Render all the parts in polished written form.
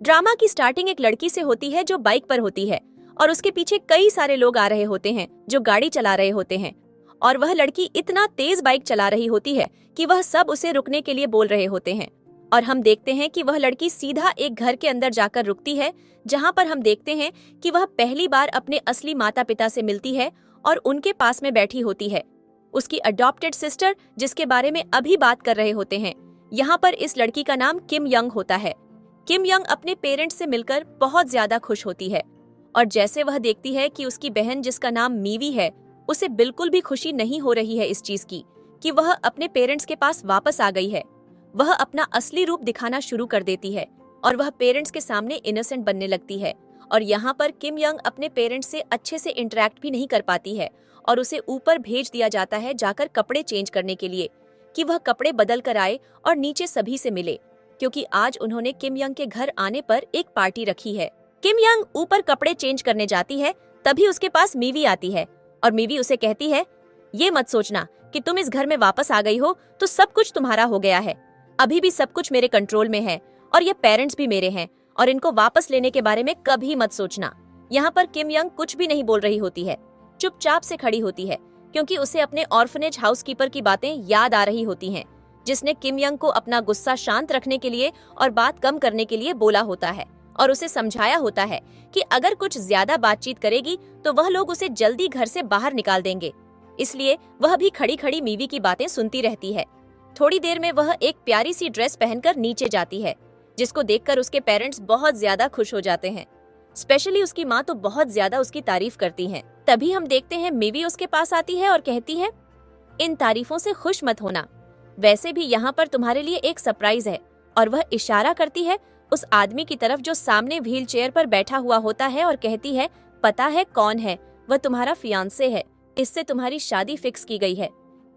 Drama की starting एक लड़की से होती है जो बाइक पर होती है और उसके पीछे कई सारे लोग आ रहे होते हैं जो गाड़ी चला रहे होते हैं। और वह लड़की इतना तेज बाइक चला रही होती है कि वह सब उसे रुकने के लिए बोल रहे होते हैं। और हम देखते हैं कि वह लड़की सीधा एक घर के अंदर जाकर रुकती है, जहां पर हम देखते हैं कि वह पहली बार अपने असली माता पिता से मिलती है और उनके पास में बैठी होती है उसकी अडॉप्टेड सिस्टर, जिसके बारे में अभी बात कर रहे होते हैं। यहाँ पर इस लड़की का नाम किम यंग होता है। किम यंग अपने पेरेंट्स से मिलकर बहुत ज्यादा खुश होती है और जैसे वह देखती है कि उसकी बहन, जिसका नाम मीवी है, उसे बिल्कुल भी खुशी नहीं हो रही है इस चीज की कि वह अपने पेरेंट्स के पास वापस आ गई है। वह अपना असली रूप दिखाना शुरू कर देती है और वह पेरेंट्स के सामने इनोसेंट बनने लगती है। और यहाँ पर किम यंग अपने पेरेंट्स से अच्छे से इंटरेक्ट भी नहीं कर पाती है और उसे ऊपर भेज दिया जाता है जाकर कपड़े चेंज करने के लिए, कि वह कपड़े बदल कर आए और नीचे सभी से मिले, क्योंकि आज उन्होंने किम यंग के घर आने पर एक पार्टी रखी है। किम यंग ऊपर कपड़े चेंज करने जाती है, तभी उसके पास मीवी आती है और मीवी उसे कहती है, ये मत सोचना कि तुम इस घर में वापस आ गई हो तो सब कुछ तुम्हारा हो गया है। अभी भी सब कुछ मेरे कंट्रोल में है और ये पेरेंट्स भी मेरे हैं और इनको वापस लेने के बारे में कभी मत सोचना। यहाँ पर किम यंग कुछ भी नहीं बोल रही होती है, चुपचाप से खड़ी होती है, क्योंकि उसे अपने ऑर्फनेज हाउसकीपर की बातें याद आ रही होती हैं, जिसने किम यंग को अपना गुस्सा शांत रखने के लिए और बात कम करने के लिए बोला होता है और उसे समझाया होता है कि अगर कुछ ज्यादा बातचीत करेगी तो वह लोग उसे जल्दी घर से बाहर निकाल देंगे। इसलिए वह भी खड़ी खड़ी मीवी की बातें सुनती रहती है। थोड़ी देर में वह एक प्यारी सी ड्रेस पहनकर नीचे जाती है, जिसको देखकर उसके पेरेंट्स बहुत ज्यादा खुश हो जाते हैं। स्पेशली उसकी माँ तो बहुत ज्यादा उसकी तारीफ करती हैं। तभी हम देखते हैं मीवी उसके पास आती है और कहती है, इन तारीफों से खुश मत होना, वैसे भी यहाँ पर तुम्हारे लिए एक सरप्राइज है। और वह इशारा करती है उस आदमी की तरफ जो सामने व्हील चेयर पर बैठा हुआ होता है और कहती है, पता है कौन है, वह तुम्हारा फियांसे है, इससे तुम्हारी शादी फिक्स की गई है।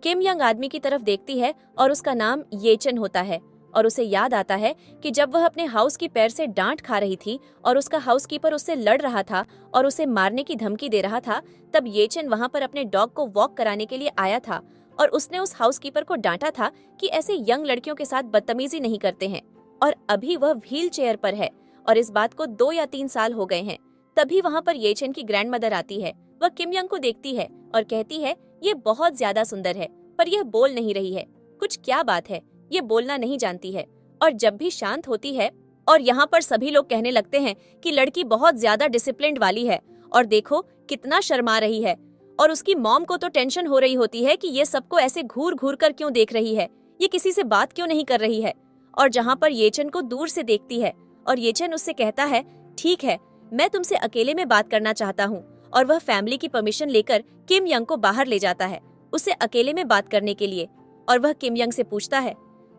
किम यंग आदमी की तरफ देखती है और उसका नाम येचन होता है और उसे याद आता है कि जब वह अपने हाउस की पैर से डांट खा रही थी और उसका हाउसकीपर उससे लड़ रहा था और उसे मारने की धमकी दे रहा था, तब येचन वहाँ पर अपने डॉग को वॉक कराने के लिए आया था और उसने उस हाउसकीपर को डांटा था कि ऐसे यंग लड़कियों के साथ बदतमीजी नहीं करते हैं। और अभी वह व्हील चेयर पर है और इस बात को 2 या 3 साल हो गए हैं। तभी वहाँ पर येचन की ग्रैंडमदर आती है। वह किम यंग को देखती है और कहती है, ये बहुत ज्यादा सुंदर है पर यह बोल नहीं रही है, कुछ क्या बात है, ये बोलना नहीं जानती है। और जब भी शांत होती है और यहाँ पर सभी लोग कहने लगते हैं कि लड़की बहुत ज्यादा डिसिप्लिन्ड वाली है और देखो कितना शर्मा रही है। और उसकी मॉम को तो टेंशन हो रही होती है कि ये सबको ऐसे घूर घूर कर क्यों देख रही है, ये किसी से बात क्यों नहीं कर रही है। और जहाँ पर येचन को दूर से देखती है और येचन उससे कहता है, ठीक है, मैं तुमसे अकेले में बात करना चाहता हूँ। और वह फैमिली की परमिशन लेकर किम यंग को बाहर ले जाता है उससे अकेले में बात करने के लिए। और वह किम यंग से पूछता है,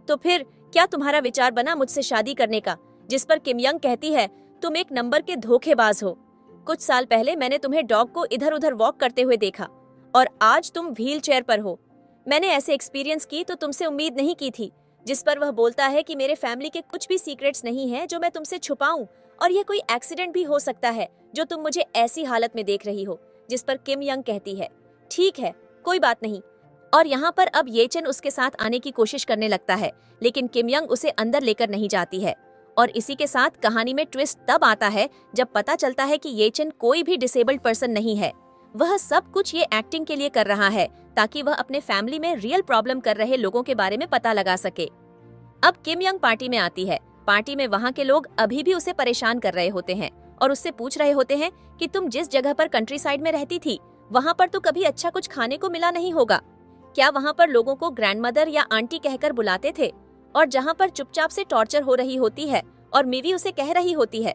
तो फिर क्या तुम्हारा विचार बना मुझसे शादी करने का? जिस पर किम यंग कहती है, तुम एक नंबर के धोखेबाज हो। कुछ साल पहले मैंने तुम्हें डॉग को इधर उधर वॉक करते हुए देखा और आज तुम व्हील चेयर पर हो। मैंने ऐसे एक्सपीरियंस की तो तुमसे उम्मीद नहीं की थी। जिस पर वह बोलता है कि मेरे फैमिली के कुछ भी सीक्रेट्स नहीं है जो मैं तुमसे छुपाऊं और ये कोई एक्सीडेंट भी हो सकता है जो तुम मुझे ऐसी हालत में देख रही हो। जिस पर किम यंग कहती है, ठीक है, कोई बात नहीं। और यहाँ पर अब येचन उसके साथ आने की कोशिश करने लगता है, लेकिन किम यंग उसे अंदर लेकर नहीं जाती है। और इसी के साथ कहानी में ट्विस्ट तब आता है जब पता चलता है कि येचन कोई भी डिसेबल्ड पर्सन नहीं है। वह सब कुछ ये एक्टिंग के लिए कर रहा है ताकि वह अपने फैमिली में रियल प्रॉब्लम कर रहे लोगों के बारे में पता लगा सके। अब किम यंग पार्टी में आती है। पार्टी में वहाँ के लोग अभी भी उसे परेशान कर रहे होते हैं और उससे पूछ रहे होते हैं कि तुम जिस जगह पर कंट्री साइड में रहती थी वहाँ पर तो कभी अच्छा कुछ खाने को मिला नहीं होगा क्या? वहाँ पर लोगों को ग्रैंडमदर या आंटी कहकर बुलाते थे और जहाँ पर चुपचाप से टॉर्चर हो रही होती है। और मीवी उसे कह रही होती है,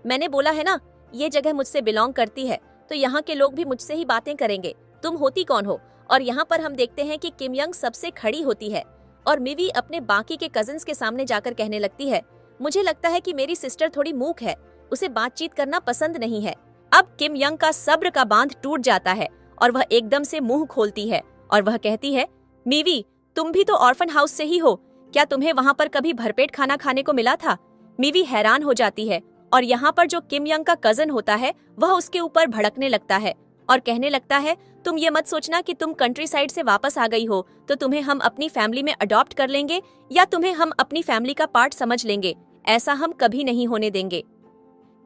मैंने बोला है ना, ये जगह मुझसे बिलोंग करती है तो यहाँ के लोग भी मुझसे ही बातें करेंगे, तुम होती कौन हो? और यहाँ पर हम देखते हैं कि किम यंग सबसे खड़ी होती है और मीवी अपने बाकी के कजिन्स के सामने जाकर कहने लगती है, मुझे लगता है कि मेरी सिस्टर थोड़ी मूक है, उसे बातचीत करना पसंद नहीं है। अब किम यंग का सब्र का बांध टूट जाता है और वह एकदम से मुंह खोलती है और वह कहती है, मीवी, तुम भी तो ऑर्फन हाउस से ही हो, क्या तुम्हें वहाँ पर कभी भरपेट खाना खाने को मिला था? मीवी हैरान हो जाती है और यहाँ पर जो किम यंग का कजन होता है वह उसके ऊपर भड़कने लगता है और कहने लगता है, तुम ये मत सोचना कि तुम कंट्री साइड से वापस आ गई हो तो तुम्हें हम अपनी फैमिली में अडॉप्ट कर लेंगे या तुम्हें हम अपनी फैमिली का पार्ट समझ लेंगे। ऐसा हम कभी नहीं होने देंगे।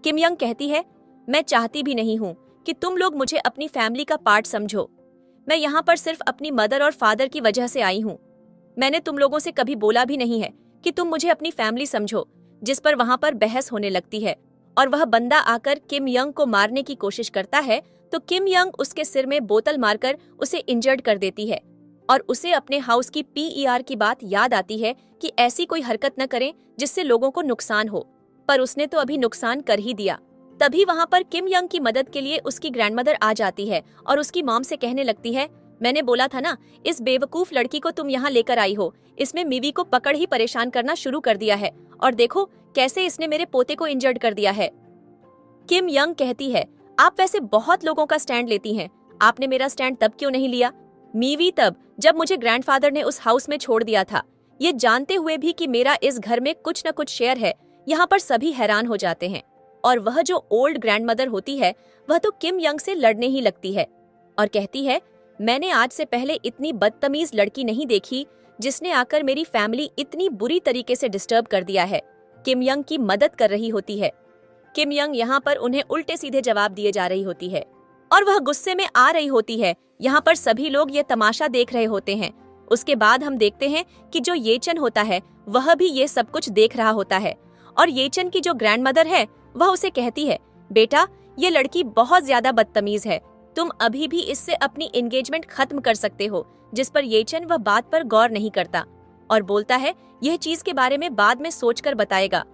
किम यंग कहती है, मैं चाहती भी नहीं हूँ कि तुम लोग मुझे अपनी फैमिली का पार्ट समझो। मैं यहाँ पर सिर्फ अपनी मदर और फादर की वजह से आई हूँ। मैंने तुम लोगों से कभी बोला भी नहीं है कि तुम मुझे अपनी फैमिली समझो। जिस पर वहाँ पर बहस होने लगती है और वह बंदा आकर किम यंग को मारने की कोशिश करता है तो किम यंग उसके सिर में बोतल मारकर उसे इंजर्ड कर देती है और उसे अपने हाउस की PER की बात याद आती है कि ऐसी कोई हरकत न करें जिससे लोगों को नुकसान हो, पर उसने तो अभी नुकसान कर ही दिया। तभी वहाँ पर किम यंग की मदद के लिए उसकी ग्रैंडमदर आ जाती है और उसकी मॉम से कहने लगती है, मैंने बोला था ना, इस बेवकूफ लड़की को तुम यहाँ लेकर आई हो। इसमें मिवी को पकड़ ही परेशान करना शुरू कर दिया है और देखो कैसे इसने मेरे पोते को इंजर्ड कर दिया है। किम यंग कहती है, आप वैसे बहुत लोगों का स्टैंड लेती हैं, आपने मेरा स्टैंड तब क्यों नहीं लिया? मीवी तब जब मुझे ग्रैंडफादर ने उस हाउस में छोड़ दिया था, ये जानते हुए भी कि मेरा इस घर में कुछ न कुछ शेयर है। यहाँ पर सभी हैरान हो जाते हैं और वह जो ओल्ड ग्रैंडमदर होती है वह तो किम यंग से लड़ने ही लगती है और कहती है, मैंने आज से पहले इतनी बदतमीज लड़की नहीं देखी जिसने आकर मेरी फैमिली इतनी बुरी तरीके से डिस्टर्ब कर दिया है। किम यंग की मदद कर रही होती है। किम यंग यहाँ पर उन्हें उल्टे सीधे जवाब दिए जा रही होती है और वह गुस्से में आ रही होती है। यहाँ पर सभी लोग ये तमाशा देख रहे होते हैं। उसके बाद हम देखते हैं कि जो येचन होता है वह भी ये सब कुछ देख रहा होता है और येचन की जो ग्रैंडमदर है वह उसे कहती है, बेटा ये लड़की बहुत ज्यादा बदतमीज है, तुम अभी भी इससे अपनी एंगेजमेंट खत्म कर सकते हो। जिस पर येचन वह बात पर गौर नहीं करता और बोलता है, यह चीज के बारे में बाद में सोचकर बताएगा।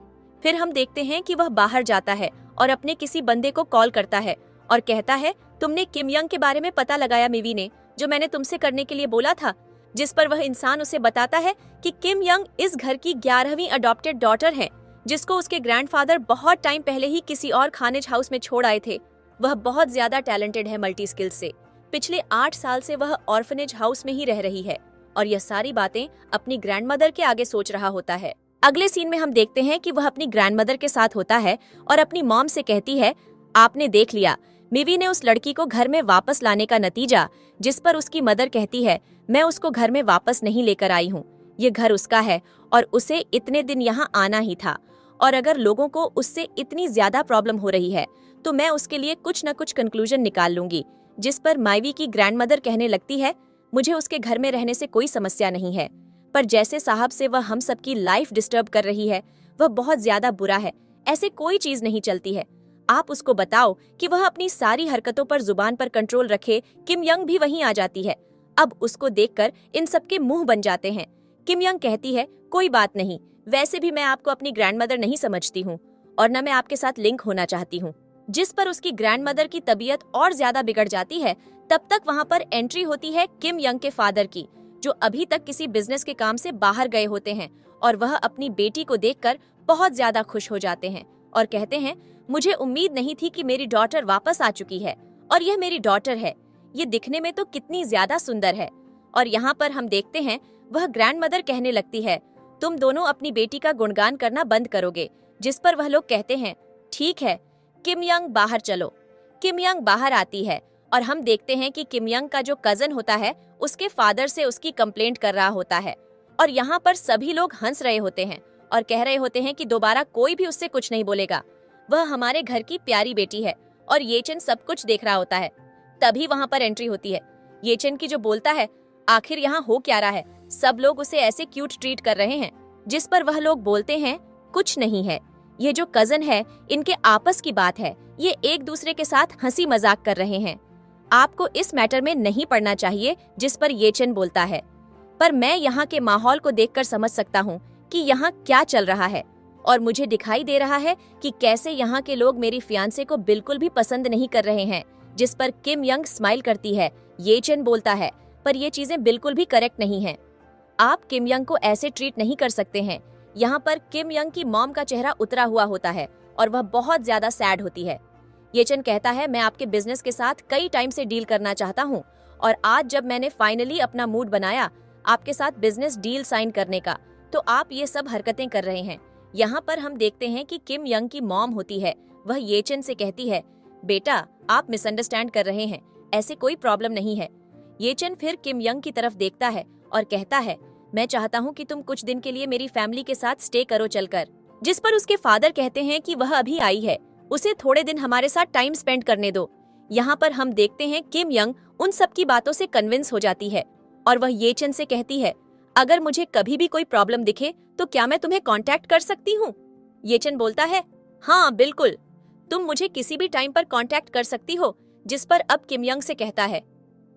फिर हम देखते हैं कि वह बाहर जाता है और अपने किसी बंदे को कॉल करता है और कहता है, तुमने किम यंग के बारे में पता लगाया मिवी ने, जो मैंने तुमसे करने के लिए बोला था? जिस पर वह इंसान उसे बताता है कि किम यंग इस घर की 11वीं अडॉप्टेड डॉटर है, जिसको उसके ग्रैंडफादर बहुत टाइम पहले ही किसी और खानेज हाउस में छोड़ आए थे। वह बहुत ज्यादा टैलेंटेड है मल्टी स्किल्स से। पिछले 8 साल से वह ऑर्फनेज हाउस में ही रह रही है और यह सारी बातें अपनी ग्रैंडमदर के आगे सोच रहा होता है। अगले सीन में हम देखते हैं कि वह अपनी ग्रैंडमदर के साथ होता है और अपनी मॉम से कहती है, आपने देख लिया, मिवी ने उस लड़की को घर में वापस लाने का नतीजा। जिस पर उसकी मदर कहती है, मैं उसको घर में वापस नहीं लेकर आई हूँ, ये घर उसका है और उसे इतने दिन यहाँ आना ही था और अगर लोगों को उससे इतनी ज्यादा प्रॉब्लम हो रही है तो मैं उसके लिए कुछ न कुछ कंक्लूजन निकाल लूंगी। जिस पर माइवी की ग्रैंडमदर कहने लगती है, मुझे उसके घर में रहने से कोई समस्या नहीं है, पर जैसे साहब से वह हम सबकी लाइफ डिस्टर्ब कर रही है वह बहुत ज्यादा बुरा है, ऐसे कोई चीज नहीं चलती है। आप उसको बताओ कि वह अपनी सारी हरकतों पर जुबान पर कंट्रोल रखे। किम यंग भी वहीं आ जाती है। अब उसको देखकर इन सबके मुंह बन जाते हैं। किम यंग कहती है, कोई बात नहीं, वैसे भी मैं आपको अपनी ग्रैंडमदर नहीं समझती हूँ और न मैं आपके साथ लिंक होना चाहती हूँ। जिस पर उसकी ग्रैंडमदर की तबीयत और ज्यादा बिगड़ जाती है। तब तक वहाँ पर एंट्री होती है किम यंग के फादर की, जो अभी तक किसी बिजनेस के काम से बाहर गए होते हैं और वह अपनी बेटी को देखकर बहुत ज्यादा खुश हो जाते हैं और कहते हैं, मुझे उम्मीद नहीं थी कि मेरी डॉटर वापस आ चुकी है और यह मेरी डॉटर है, ये दिखने में तो कितनी ज्यादा सुंदर है। और यहाँ पर हम देखते हैं वह ग्रैंडमदर कहने लगती है, तुम दोनों अपनी बेटी का गुणगान करना बंद करोगे। जिस पर वह लोग कहते हैं, ठीक है, किम यंग बाहर चलो। किम यंग बाहर आती है और हम देखते हैं कि किम यंग का जो कजन होता है उसके फादर से उसकी कंप्लेंट कर रहा होता है और यहाँ पर सभी लोग हंस रहे होते हैं और कह रहे होते हैं कि दोबारा कोई भी उससे कुछ नहीं बोलेगा, वह हमारे घर की प्यारी बेटी है। और येचन सब कुछ देख रहा होता है। तभी वहाँ पर एंट्री होती है येचन की, जो बोलता है, आखिर यहाँ हो क्या रहा है, सब लोग उसे ऐसे क्यूट ट्रीट कर रहे हैं। जिस पर वह लोग बोलते हैं, कुछ नहीं है, ये जो कजन है इनके आपस की बात है, ये एक दूसरे के साथ हंसी मजाक कर रहे हैं, आपको इस मैटर में नहीं पड़ना चाहिए। जिस पर येचन बोलता है, पर मैं यहाँ के माहौल को देखकर समझ सकता हूँ कि यहाँ क्या चल रहा है और मुझे दिखाई दे रहा है कि कैसे यहाँ के लोग मेरी फियांसे को बिल्कुल भी पसंद नहीं कर रहे हैं। जिस पर किम यंग स्माइल करती है। येचन बोलता है, पर ये चीजें बिल्कुल भी करेक्ट नहीं हैं, आप किम यंग को ऐसे ट्रीट नहीं कर सकते हैं। यहाँ पर किम यंग की मॉम का चेहरा उतरा हुआ होता है और वह बहुत ज्यादा सैड होती है। येचन कहता है, मैं आपके बिजनेस के साथ कई टाइम से डील करना चाहता हूँ और आज जब मैंने फाइनली अपना मूड बनाया आपके साथ बिजनेस डील साइन करने का, तो आप ये सब हरकतें कर रहे हैं। यहाँ पर हम देखते हैं कि किम यंग की मॉम होती है, वह येचन से कहती है, बेटा आप मिसअंडरस्टैंड कर रहे हैं, ऐसे कोई प्रॉब्लम नहीं है। येचन फिर किम यंग की तरफ देखता है और कहता है, मैं चाहता हूँ कि तुम कुछ दिन के लिए मेरी फैमिली के साथ स्टे करो चलकर। जिस पर उसके फादर कहते हैं कि वह अभी आई है, उसे थोड़े दिन हमारे साथ टाइम स्पेंड करने दो। यहाँ पर हम देखते हैं किम यंग उन सब की बातों से कन्विंस हो जाती है और वह ये चन से कहती है, अगर मुझे कभी भी कोई प्रॉब्लम दिखे तो क्या मैं तुम्हें कांटेक्ट कर सकती हूँ? ये चन बोलता है, हाँ बिल्कुल, तुम मुझे किसी भी टाइम पर कांटेक्ट कर सकती हो। जिस पर अब किम यंग से कहता है,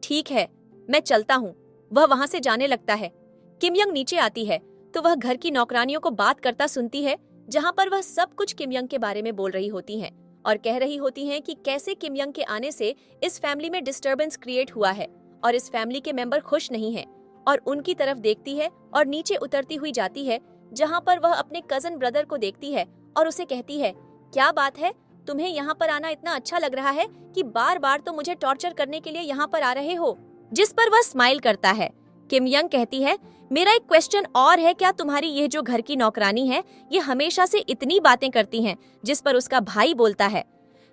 ठीक है, मैं चलता हूँ। वह वहां से जाने लगता है। किम यंग नीचे आती है तो वह घर की नौकरानियों को बात करता सुनती है, जहाँ पर वह सब कुछ किम यंग के बारे में बोल रही होती हैं और कह रही होती हैं कि कैसे किम यंग के आने से इस फैमिली में डिस्टर्बेंस क्रिएट हुआ है और इस फैमिली के मेंबर खुश नहीं हैं, और उनकी तरफ देखती है और नीचे उतरती हुई जाती है, जहाँ पर वह अपने कजन ब्रदर को देखती है और उसे कहती है, क्या बात है, तुम्हें यहाँ पर आना इतना अच्छा लग रहा है कि बार बार तो मुझे टॉर्चर करने के लिए यहाँ पर आ रहे हो? जिस पर वह स्माइल करता है। किम यंग कहती है, मेरा एक क्वेश्चन और है, क्या तुम्हारी ये जो घर की नौकरानी है ये हमेशा से इतनी बातें करती हैं? जिस पर उसका भाई बोलता है,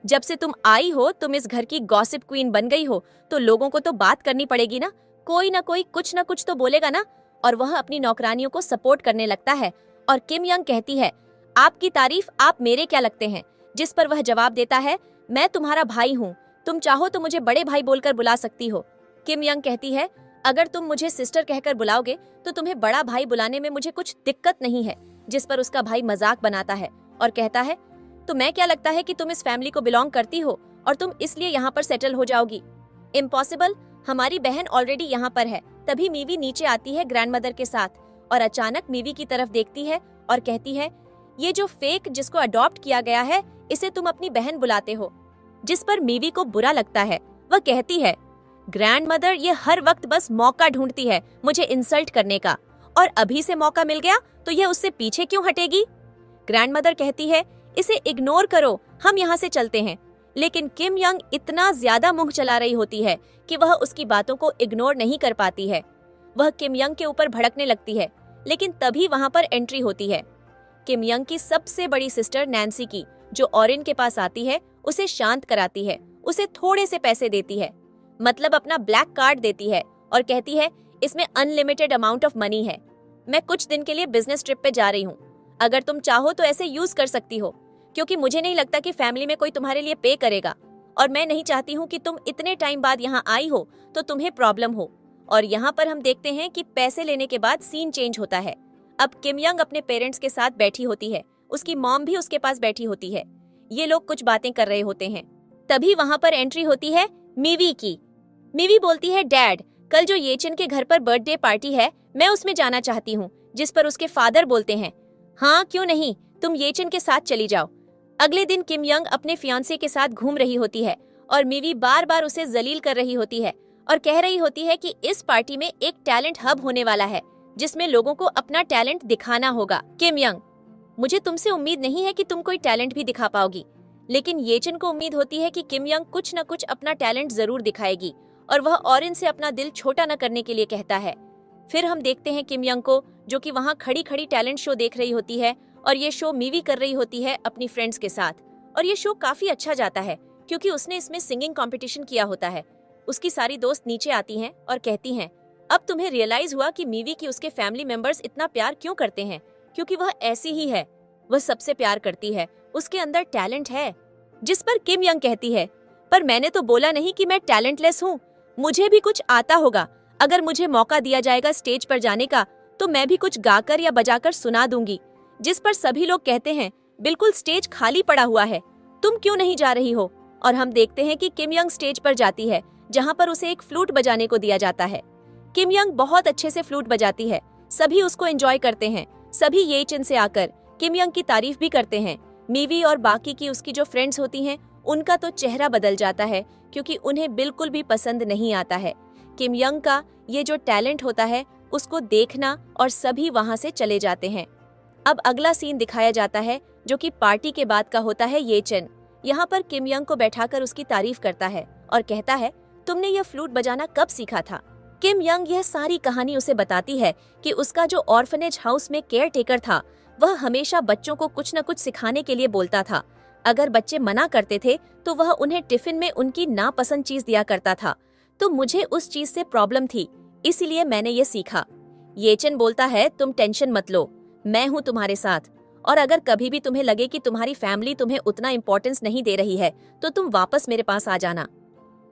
जब से तुम आई हो तुम इस घर की गॉसिप क्वीन बन गई हो, तो लोगों को तो बात करनी पड़ेगी ना, कोई ना कोई कुछ ना कुछ तो बोलेगा ना। और वह अपनी नौकरानियों को सपोर्ट करने लगता है और किम यंग कहती है, आपकी तारीफ आप मेरे क्या लगते हैं? जिस पर वह जवाब देता है, मैं तुम्हारा भाई हूँ, तुम चाहो तो मुझे बड़े भाई बोलकर बुला सकती हो। किम यंग कहती है, अगर तुम मुझे सिस्टर कहकर बुलाओगे तो तुम्हें बड़ा भाई बुलाने में मुझे कुछ दिक्कत नहीं है। जिस पर उसका भाई मजाक बनाता है और कहता है, तो मैं क्या लगता है कि तुम इस फैमिली को बिलोंग करती हो और तुम इसलिए यहाँ पर सेटल हो जाओगी? इम्पॉसिबल, हमारी बहन ऑलरेडी यहाँ पर है। तभी मीवी नीचे आती है ग्रैंडमदर के साथ और अचानक मीवी की तरफ देखती है और कहती है, ये जो फेक जिसको अडॉप्ट किया गया है इसे तुम अपनी बहन बुलाते हो? जिस पर मीवी को बुरा लगता है। वह कहती है, ग्रैंडमदर ये हर वक्त बस मौका ढूंढती है मुझे इंसल्ट करने का, और अभी से मौका मिल गया तो यह उससे पीछे क्यों हटेगी? ग्रैंडमदर कहती है, इसे इग्नोर करो, हम यहाँ से चलते हैं। लेकिन किम यंग इतना ज्यादा मुंह चला रही होती है कि वह उसकी बातों को इग्नोर नहीं कर पाती है। वह किम यंग के ऊपर भड़कने लगती है, लेकिन तभी वहां पर एंट्री होती है किम यंग की सबसे बड़ी सिस्टर नैन्सी की, जो ऑरिन के पास आती है, उसे शांत कराती है, उसे थोड़े से पैसे देती है, मतलब अपना ब्लैक कार्ड देती है और कहती है, इसमें अनलिमिटेड अमाउंट ऑफ मनी है, मैं कुछ दिन के लिए बिजनेस ट्रिप पे जा रही हूँ, अगर तुम चाहो तो ऐसे यूज कर सकती हो, क्योंकि मुझे नहीं लगता कि फैमिली में कोई तुम्हारे लिए पे करेगा, और मैं नहीं चाहती हूँ कि तुम इतने टाइम बाद यहाँ आई हो तो तुम्हें प्रॉब्लम हो। और यहाँ पर हम देखते हैं कि पैसे लेने के बाद सीन चेंज होता है। अब किम यंग अपने पेरेंट्स के साथ बैठी होती है, उसकी मॉम भी उसके पास बैठी होती है, ये लोग कुछ बातें कर रहे होते हैं। तभी वहाँ पर एंट्री होती है मीवी की। मीवी बोलती है, डैड, कल जो येचन के घर पर बर्थडे पार्टी है मैं उसमें जाना चाहती हूँ। जिस पर उसके फादर बोलते हैं, हाँ क्यों नहीं, तुम येचन के साथ चली जाओ। अगले दिन किम यंग अपने फियांसे के साथ घूम रही होती है और मीवी बार बार उसे जलील कर रही होती है और कह रही होती है कि इस पार्टी में एक टैलेंट हब होने वाला है जिसमें लोगों को अपना टैलेंट दिखाना होगा। किम यंग, मुझे तुमसे उम्मीद नहीं है कि तुम कोई टैलेंट भी दिखा पाओगी, लेकिन येचन को उम्मीद होती है कि किम यंग कुछ न कुछ अपना टैलेंट जरूर दिखाएगी और वह ऑरिन से अपना दिल छोटा न करने के लिए कहता है। फिर हम देखते हैं किम यंग को, जो कि वहाँ खड़ी खड़ी टैलेंट शो देख रही होती है और ये शो मीवी कर रही होती है अपनी फ्रेंड्स के साथ, और ये शो काफी अच्छा जाता है क्योंकि उसने इसमें सिंगिंग कंपटीशन किया होता है। उसकी सारी दोस्त नीचे आती हैं और कहती हैं, अब तुम्हें रियलाइज हुआ कि मीवी की उसके फैमिली मेंबर्स इतना प्यार क्यों करते हैं, क्योंकि वह ऐसी ही है, वह सबसे प्यार करती है, उसके अंदर टैलेंट है। जिस पर किम यंग कहती है, पर मैंने तो बोला नहीं कि मैं टैलेंटलेस हूँ, मुझे भी कुछ आता होगा, अगर मुझे मौका दिया जाएगा स्टेज पर जाने का तो मैं भी कुछ गाकर या बजाकर सुना दूंगी। जिस पर सभी लोग कहते हैं, बिल्कुल स्टेज खाली पड़ा हुआ है, तुम क्यों नहीं जा रही हो? और हम देखते हैं कि किम यंग स्टेज पर जाती है जहाँ पर उसे एक फ्लूट बजाने को दिया जाता है। किम यंग बहुत अच्छे से फ्लूट बजाती है, सभी उसको एंजॉय करते हैं, सभी येचन से आकर किम यंग की तारीफ भी करते हैं। मीवी और बाकी की उसकी जो फ्रेंड्स होती हैं उनका तो चेहरा बदल जाता है क्योंकि उन्हें बिल्कुल भी पसंद नहीं आता है किम यंग का ये जो टैलेंट होता है उसको देखना, और सभी वहां से चले जाते हैं। अब अगला सीन दिखाया जाता है जो कि पार्टी के बाद का होता है। येचन यहाँ पर किम यंग को बैठाकर उसकी तारीफ करता है और कहता है, तुमने यह फ्लूट बजाना कब सीखा था? किम यंग यह सारी कहानी उसे बताती है कि उसका जो ऑर्फनेज हाउस में केयर टेकर था वह हमेशा बच्चों को कुछ न कुछ सिखाने के लिए बोलता था। अगर बच्चे मना करते थे तो वह उन्हें टिफिन में उनकी नापसंद चीज दिया करता था, तो मुझे उस चीज से प्रॉब्लम थी, इसीलिए मैंने ये सीखा। येचन बोलता है, तुम टेंशन मत लो, मैं हूँ तुम्हारे साथ। और अगर कभी भी तुम्हें लगे कि तुम्हारी फैमिली तुम्हें उतना इम्पोर्टेंस नहीं दे रही है तो तुम वापस मेरे पास आ जाना।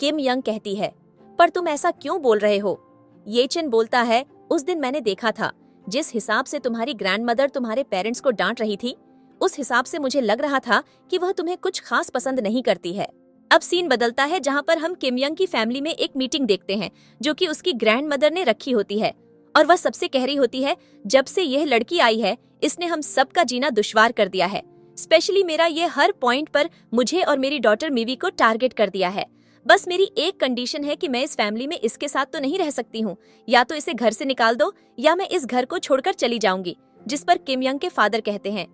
किम यंग कहती है, पर तुम ऐसा क्यों बोल रहे हो? ये चेन बोलता है, उस दिन मैंने देखा था जिस हिसाब से तुम्हारी ग्रैंडमदर तुम्हारे पेरेंट्स को डांट रही थी, उस हिसाब से मुझे लग रहा था कि वह तुम्हें कुछ खास पसंद नहीं करती है। अब सीन बदलता है जहाँ पर हम किम यंग की फैमिली में एक मीटिंग देखते हैं जो कि उसकी ग्रैंडमदर ने रखी होती है और वह सबसे कह रही होती है, जब से यह लड़की आई है इसने हम सबका जीना दुश्वार कर दिया है। स्पेशली मेरा ये हर पॉइंट पर मुझे और मेरी डॉटर मिवी को टारगेट कर दिया है। बस मेरी एक कंडीशन है कि मैं इस फैमिली में इसके साथ तो नहीं रह सकती हूँ, या तो इसे घर से निकाल दो या मैं इस घर को छोड़कर चली जाऊंगी। जिस पर किम यंग के फादर कहते हैं,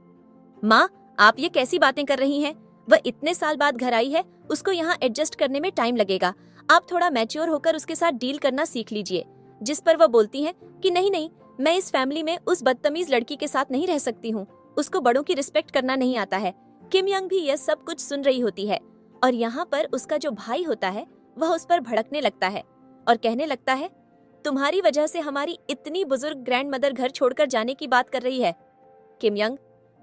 माँ आप ये कैसी बातें कर रही हैं? वह इतने साल बाद घर आई है, उसको यहाँ एडजस्ट करने में टाइम लगेगा। आप थोड़ा मैच्योर होकर उसके साथ डील करना सीख लीजिए। जिस पर वह बोलती हैं कि नहीं नहीं, मैं इस फैमिली में उस बदतमीज लड़की के साथ नहीं रह सकती हूँ, उसको बड़ों की रिस्पेक्ट करना नहीं आता है। किम यंग भी यह सब कुछ सुन रही होती है और यहाँ पर उसका जो भाई होता है वह उस पर भड़कने लगता है और कहने लगता है, तुम्हारी वजह से हमारी इतनी बुजुर्ग ग्रैंडमदर घर छोड़कर जाने की बात कर रही है। किम यंग,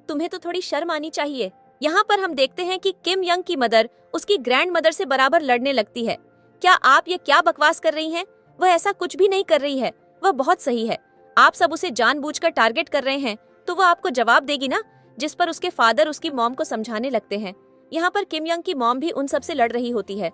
तुम्हें तो थोड़ी शर्म आनी चाहिए। यहाँ पर हम देखते हैं कि किम यंग की मदर उसकी ग्रैंडमदर से बराबर लड़ने लगती है। क्या आप ये क्या बकवास कर रही हैं? वह ऐसा कुछ भी नहीं कर रही है, वह बहुत सही है। आप सब उसे जानबूझकर टारगेट कर रहे हैं तो वह आपको जवाब देगी ना। जिस पर उसके फादर उसकी मॉम को समझाने लगते हैं। यहाँ पर किम यंग की मॉम भी उन सब से लड़ रही होती है।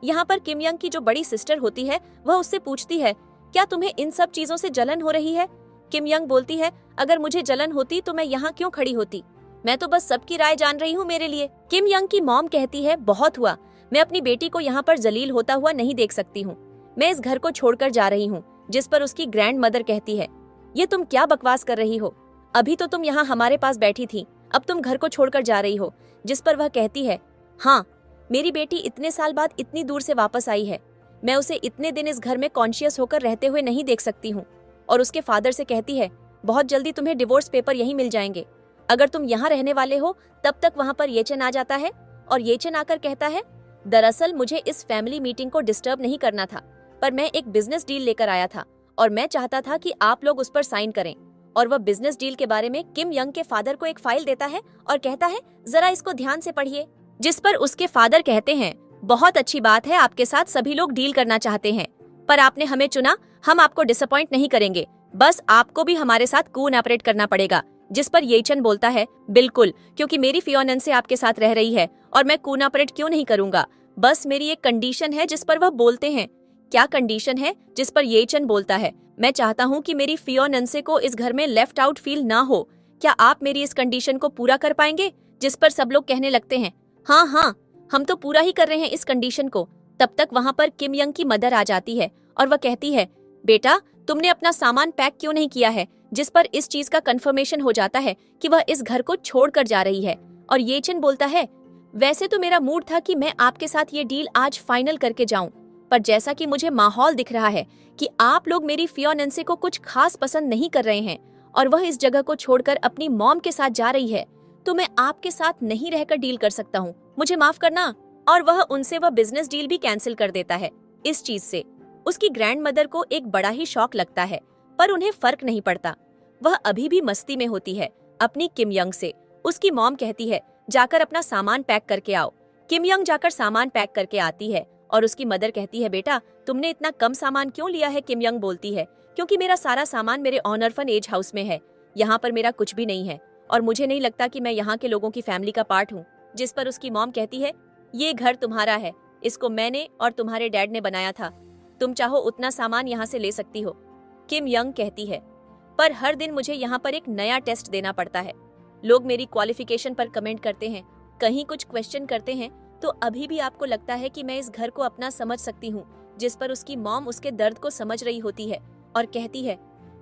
यहाँ पर किम यंग की जो बड़ी सिस्टर होती है वह उससे पूछती है, क्या तुम्हें इन सब चीजों से जलन हो रही है? किम यंग बोलती है, अगर मुझे जलन होती तो मैं यहाँ क्यों खड़ी होती? मैं तो बस सबकी राय जान रही हूँ मेरे लिए। किम यंग की मॉम कहती है, बहुत हुआ, मैं अपनी बेटी को यहाँ पर जलील होता हुआ नहीं देख सकती हूँ, मैं इस घर को छोड़कर जा रही हूँ। जिस पर उसकी ग्रैंड मदर कहती है, ये तुम क्या बकवास कर रही हो? अभी तो तुम यहाँ हमारे पास बैठी थी, अब तुम घर को छोड़कर जा रही हो। जिस पर वह कहती है, हाँ मेरी बेटी इतने साल बाद इतनी दूर से वापस आई है, मैं उसे इतने दिन इस घर में कॉन्शियस होकर रहते हुए नहीं देख सकती हूँ। और उसके फादर से कहती है, बहुत जल्दी तुम्हें डिवोर्स पेपर यहीं मिल जाएंगे, अगर तुम यहाँ रहने वाले हो तब तक। वहाँ पर येचन आ जाता है और येचन आकर कहता है, दरअसल मुझे इस फैमिली मीटिंग को डिस्टर्ब नहीं करना था, पर मैं एक बिजनेस डील लेकर आया था और मैं चाहता था कि आप लोग उस पर साइन करें। और वह बिजनेस डील के बारे में किम यंग के फादर को एक फाइल देता है और कहता है, जरा इसको ध्यान से पढ़िए। जिस पर उसके फादर कहते हैं, बहुत अच्छी बात है, आपके साथ सभी लोग डील करना चाहते हैं, पर आपने हमें चुना, हम आपको डिसअपॉइंट नहीं करेंगे, बस आपको भी हमारे साथ कोऑपरेट करना पड़ेगा। जिस पर येचन बोलता है, बिल्कुल, क्योंकि मेरी फियोनेंसे आपके साथ रह रही है और मैं कोऑपरेट क्यों नहीं करूंगा, बस मेरी एक कंडीशन है। जिस पर वह बोलते हैं, क्या कंडीशन है? जिस पर येचन बोलता है, मैं चाहता हूँ कि मेरी फियोनेंसे को इस घर में लेफ्ट आउट फील ना हो, क्या आप मेरी इस कंडीशन को पूरा कर पाएंगे? जिस पर सब लोग कहने लगते हैं, हाँ हाँ हम तो पूरा ही कर रहे हैं इस कंडीशन को। तब तक वहाँ पर किम यंग की मदर आ जाती है और वह कहती है, बेटा तुमने अपना सामान पैक क्यों नहीं किया है? जिस पर इस चीज का कंफर्मेशन हो जाता है कि वह इस घर को छोड़कर जा रही है। और येचन बोलता है, वैसे तो मेरा मूड था कि मैं आपके साथ ये डील आज फाइनल करके जाऊं, पर जैसा कि मुझे माहौल दिख रहा है कि आप लोग मेरी फियोनेंसे को कुछ खास पसंद नहीं कर रहे हैं और वह इस जगह को छोड़कर अपनी मॉम के साथ जा रही है, तो मैं आपके साथ नहीं रहकर डील कर सकता हूँ, मुझे माफ करना। और वह बिजनेस डील भी कैंसिल कर देता है। इस चीज से उसकी ग्रैंड मदर को एक बड़ा ही शॉक लगता है, पर उन्हें फर्क नहीं पड़ता। वह अभी भी मस्ती में होती है अपनी किम यंग से। उसकी मॉम कहती है, जाकर अपना सामान पैक करके आओ। किम यंग जाकर सामान पैक करके आती है और उसकी मदर कहती है, बेटा तुमने इतना कम सामान क्यों लिया है? किम यंग बोलती है, क्योंकि मेरा सारा सामान मेरे ऑनरफन एज हाउस में है, यहाँ पर मेरा कुछ भी नहीं है और मुझे नहीं लगता कि मैं यहाँ के लोगों की फैमिली का पार्ट हूँ। जिस पर उसकी मॉम कहती है, ये घर तुम्हारा है, इसको मैंने और तुम्हारे डैड ने बनाया था, तुम चाहो उतना सामान यहाँ से ले सकती हो। किम यंग कहती है, पर हर दिन मुझे यहाँ पर एक नया टेस्ट देना पड़ता है, लोग मेरी क्वालिफिकेशन पर कमेंट करते हैं, कहीं कुछ क्वेश्चन करते हैं, तो अभी भी आपको लगता है कि मैं इस घर को अपना समझ सकती हूँ। जिस पर उसकी मॉम उसके दर्द को समझ रही होती है और कहती है,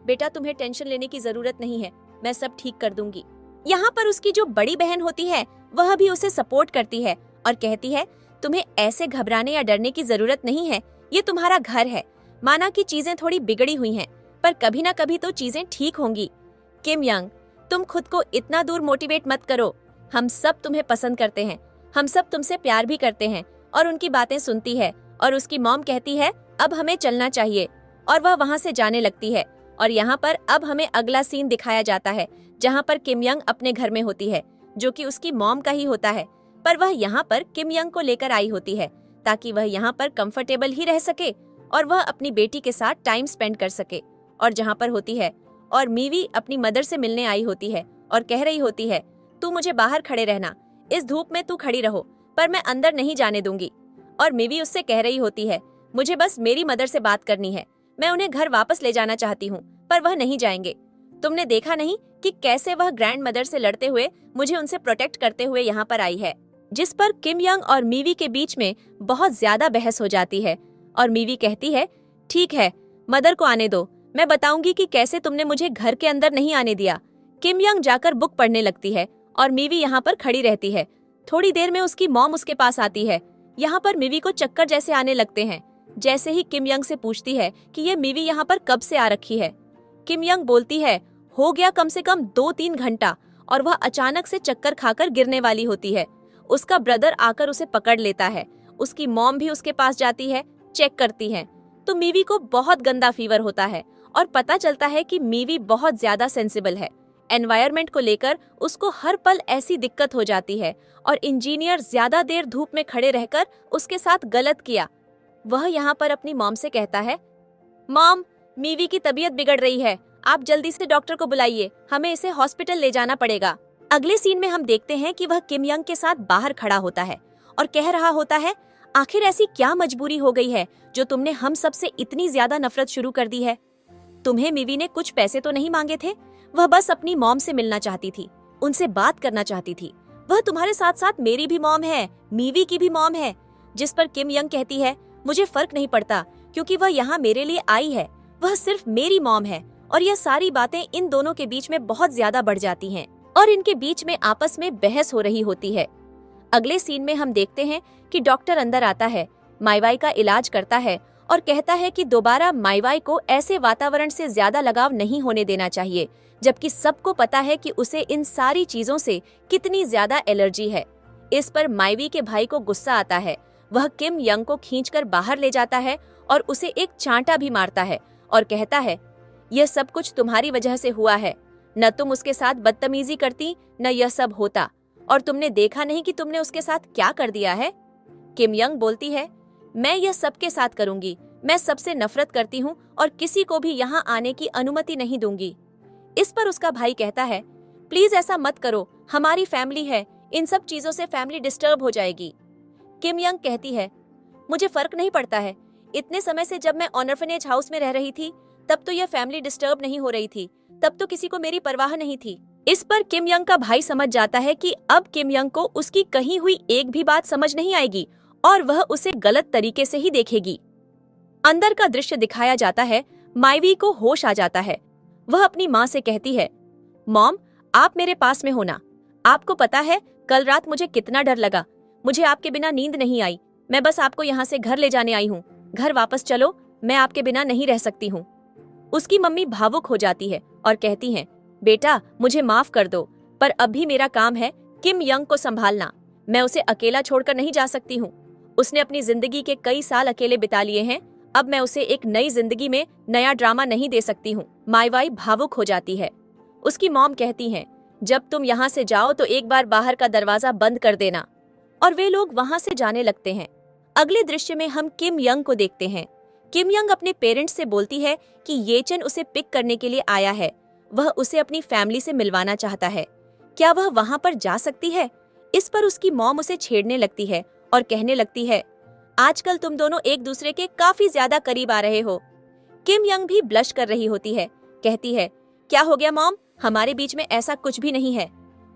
बेटा तुम्हें टेंशन लेने की जरूरत नहीं है, मैं सब ठीक कर दूंगी। यहाँ पर उसकी जो बड़ी बहन होती है वह भी उसे सपोर्ट करती है और कहती है, तुम्हें ऐसे घबराने या डरने की जरूरत नहीं है, ये तुम्हारा घर है। माना कि चीजें थोड़ी बिगड़ी हुई हैं, पर कभी ना कभी तो चीजें ठीक होंगी। किम यंग, तुम खुद को इतना दूर मोटिवेट मत करो, हम सब तुम्हें पसंद करते हैं, हम सब तुमसे प्यार भी करते हैं। और उनकी बातें सुनती है और उसकी मॉम कहती है, अब हमें चलना चाहिए। और वह वहाँ से जाने लगती है और यहाँ पर अब हमें अगला सीन दिखाया जाता है जहाँ पर किम यंग अपने घर में होती है, जो कि उसकी मॉम का ही होता है। पर वह यहाँ पर किम यंग को लेकर आई होती है ताकि वह यहाँ पर कंफर्टेबल ही रह सके और वह अपनी बेटी के साथ टाइम स्पेंड कर सके। और जहाँ पर होती है और मीवी अपनी मदर से मिलने आई होती है और कह रही होती है, तू मुझे बाहर खड़े रहना, इस धूप में तू खड़ी रहो, पर मैं अंदर नहीं जाने दूंगी। और मीवी उससे कह रही होती है, मुझे बस मेरी मदर से बात करनी है, मैं उन्हें घर वापस ले जाना चाहती हूँ, पर वह नहीं जाएंगे। तुमने देखा नहीं कि कैसे वह ग्रैंड मदर से लड़ते हुए मुझे उनसे प्रोटेक्ट करते हुए यहाँ पर आई है। जिस पर किम यंग और मीवी के बीच में बहुत ज्यादा बहस हो जाती है और मीवी कहती है, ठीक है, मदर को आने दो, मैं बताऊंगी कि कैसे तुमने मुझे घर के अंदर नहीं आने दिया। किम यंग जाकर बुक पढ़ने लगती है और मीवी यहाँ पर खड़ी रहती है। थोड़ी देर में उसकी मॉम उसके पास आती है। यहाँ पर मीवी को चक्कर जैसे आने लगते हैं। जैसे ही किम यंग से पूछती है कि ये मीवी यहाँ पर कब से आ रखी है, किम यंग बोलती है, हो गया कम से कम 2-3 घंटा। और वह अचानक से चक्कर खाकर गिरने वाली होती है। उसका ब्रदर आकर उसे पकड़ लेता है। उसकी मॉम भी उसके पास जाती है, चेक करती है तो मीवी को बहुत गंदा फीवर होता है और पता चलता है कि मीवी बहुत ज्यादा सेंसिबल है। एनवायरनमेंट को लेकर उसको हर पल ऐसी दिक्कत हो जाती है और इंजीनियर ज्यादा देर धूप में खड़े रहकर उसके साथ गलत किया। वह यहाँ पर अपनी मॉम से कहता है, मॉम, मीवी की तबीयत बिगड़ रही है, आप जल्दी से डॉक्टर को बुलाइए, हमें इसे हॉस्पिटल ले जाना पड़ेगा। अगले सीन में हम देखते हैं कि वह किम यंग के साथ बाहर खड़ा होता है और कह रहा होता है, आखिर ऐसी क्या मजबूरी हो गई है जो तुमने हम सब से इतनी ज्यादा नफरत शुरू कर दी है। तुम्हें मीवी ने कुछ पैसे तो नहीं मांगे थे, वह बस अपनी मॉम से मिलना चाहती थी, उनसे बात करना चाहती थी। वह तुम्हारे साथ साथ मेरी भी मॉम है, मीवी की भी मॉम है। जिस पर किम यंग कहती है, मुझे फर्क नहीं पड़ता क्योंकि वह यहाँ मेरे लिए आई है, वह सिर्फ मेरी मॉम है। और यह सारी बातें इन दोनों के बीच में बहुत ज्यादा बढ़ जाती हैं और इनके बीच में आपस में बहस हो रही होती है। अगले सीन में हम देखते हैं कि डॉक्टर अंदर आता है, माईवाई का इलाज करता है और कहता है कि दोबारा माईवाई को ऐसे वातावरण से ज्यादा लगाव नहीं होने देना चाहिए, जबकि सबको पता है कि उसे इन सारी चीजों से कितनी ज्यादा एलर्जी है। इस पर माईवी के भाई को गुस्सा आता है। वह किम यंग को खींचकर बाहर ले जाता है और उसे एक चांटा भी मारता है और कहता है, यह सब कुछ तुम्हारी वजह से हुआ है, न तुम उसके साथ बदतमीजी करती न यह सब होता, और तुमने देखा नहीं कि तुमने उसके साथ क्या कर दिया है। किम यंग बोलती है, मैं यह सबके साथ करूंगी, मैं सबसे नफरत करती हूँ और किसी को भी यहाँ आने की अनुमति नहीं दूंगी। इस पर उसका भाई कहता है, प्लीज ऐसा मत करो, हमारी फैमिली है, इन सब चीजों से फैमिली डिस्टर्ब हो जाएगी। किम यंग कहती है, मुझे फर्क नहीं पड़ता है, इतने समय से जब मैं ऑर्फनेज हाउस में रह रही थी तब तो यह फैमिली डिस्टर्ब नहीं हो रही थी, तब तो किसी को मेरी परवाह नहीं थी। इस पर किम यंग का भाई समझ जाता है कि अब किम यंग को उसकी कही हुई एक भी बात समझ नहीं आएगी और वह उसे गलत तरीके से ही देखेगी। अंदर का दृश्य दिखाया जाता है। माईवी को होश आ जाता है। वह अपनी माँ से कहती है, मॉम, आप मेरे पास में होना, आपको पता है कल रात मुझे कितना डर लगा, मुझे आपके बिना नींद नहीं आई, मैं बस आपको यहाँ से घर ले जाने आई हूँ, घर वापस चलो, मैं आपके बिना नहीं रह सकती हूँ। उसकी मम्मी भावुक हो जाती है और कहती हैं, बेटा मुझे माफ कर दो, पर अब भी मेरा काम है किम यंग को संभालना, मैं उसे अकेला छोड़कर नहीं जा सकती हूँ। उसने अपनी जिंदगी के कई साल अकेले बिता लिए हैं, अब मैं उसे एक नई जिंदगी में नया ड्रामा नहीं दे सकती हूँ। माईवाई भावुक हो जाती है। उसकी मॉम कहती हैं, जब तुम यहाँ से जाओ तो एक बार बाहर का दरवाजा बंद कर देना। और वे लोग वहाँ से जाने लगते हैं। अगले दृश्य में हम किम यंग को देखते हैं। किम यंग अपने पेरेंट्स से बोलती है कि येचन उसे पिक करने के लिए आया है, वह उसे अपनी फैमिली से मिलवाना चाहता है, क्या वह वहाँ पर जा सकती है। इस पर उसकी मॉम उसे छेड़ने लगती है और कहने लगती है, आजकल तुम दोनों एक दूसरे के काफी ज्यादा करीब आ रहे हो। किम यंग भी ब्लश कर रही होती है, कहती है, क्या हो गया मॉम, हमारे बीच में ऐसा कुछ भी नहीं है।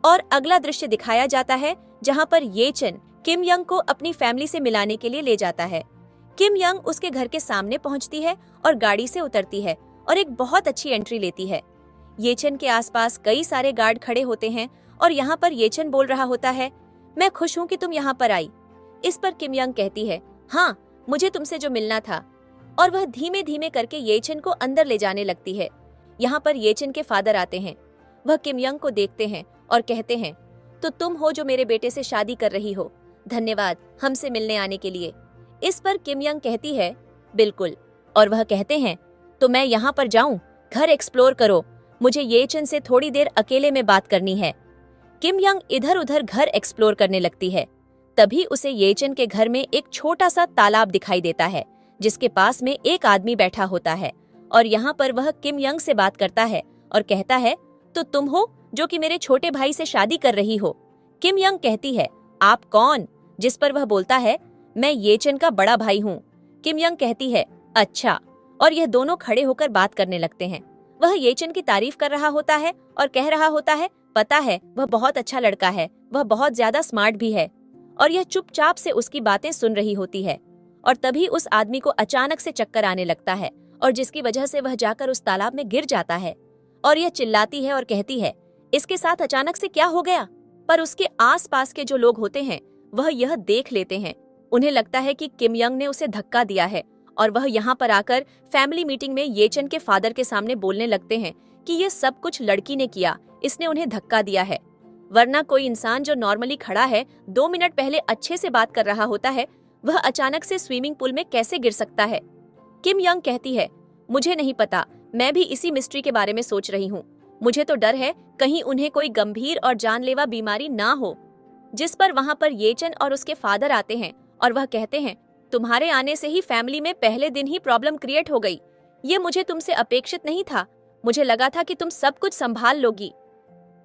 और अगला दृश्य दिखाया जाता है जहाँ पर येचन किम यंग को अपनी फैमिली से मिलाने के लिए ले जाता है। किम यंग उसके घर के सामने पहुंचती है और गाड़ी से उतरती है और एक बहुत अच्छी एंट्री लेती है। येचन के आसपास कई सारे गार्ड खड़े होते हैं और यहाँ पर येचन बोल रहा होता है, मैं खुश हूँ कि तुम यहाँ पर आई। इस पर किम यंग कहती है, हाँ, मुझे तुमसे जो मिलना था। और वह धीमे धीमे करके येचन को अंदर ले जाने लगती है। यहाँ पर येचन के फादर आते हैं। वह किम यंग को देखते हैं और कहते हैं, तो तुम हो जो मेरे बेटे से शादी कर रही हो, धन्यवाद हमसे मिलने आने के लिए। इस पर किम यंग कहती है, बिल्कुल। और वह कहते हैं, तो मैं यहाँ पर जाऊं, घर एक्सप्लोर करो, मुझे येचन से थोड़ी देर अकेले में बात करनी है। किम यंग इधर उधर घर एक्सप्लोर करने लगती है। तभी उसे येचन के घर में एक छोटा सा तालाब दिखाई देता है, जिसके पास में एक आदमी बैठा होता है और यहाँ पर वह किम यंग से बात करता है और कहता है, तो तुम हो जो कि मेरे छोटे भाई से शादी कर रही हो। किम यंग कहती है, आप कौन? जिस पर वह बोलता है, मैं येचन का बड़ा भाई हूँ। किम यंग कहती है, अच्छा, और यह दोनों खड़े होकर बात करने लगते हैं। वह येचन की तारीफ कर रहा होता है और कह रहा होता है, पता है वह बहुत अच्छा लड़का है, वह बहुत ज्यादा स्मार्ट भी है। और यह चुपचाप से उसकी बातें सुन रही होती है। और तभी उस आदमी को अचानक से चक्कर आने लगता है और जिसकी वजह से वह जाकर उस तालाब में गिर जाता है। और यह चिल्लाती है और कहती है, इसके साथ अचानक से क्या हो गया? पर उसके आसपास के जो लोग होते हैं वह यह देख लेते हैं। उन्हें लगता है कि किम यंग ने उसे धक्का दिया है और वह यहाँ पर आकर फैमिली मीटिंग में येचन के फादर के सामने बोलने लगते हैं कि ये सब कुछ लड़की ने किया, इसने उन्हें धक्का दिया है। वरना कोई इंसान जो नॉर्मली खड़ा है, 2 मिनट पहले अच्छे से बात कर रहा होता है, वह अचानक से स्विमिंग पूल में कैसे गिर सकता है? किम यंग कहती है, मुझे नहीं पता, मैं भी इसी मिस्ट्री के बारे में सोच रही हूँ। मुझे तो डर है कहीं उन्हें कोई गंभीर और जानलेवा बीमारी ना हो। जिस पर वहाँ पर येचन और उसके फादर आते हैं और वह कहते हैं, तुम्हारे आने से ही फैमिली में पहले दिन ही प्रॉब्लम क्रिएट हो गई। ये मुझे तुमसे अपेक्षित नहीं था, मुझे लगा था कि तुम सब कुछ संभाल लोगी।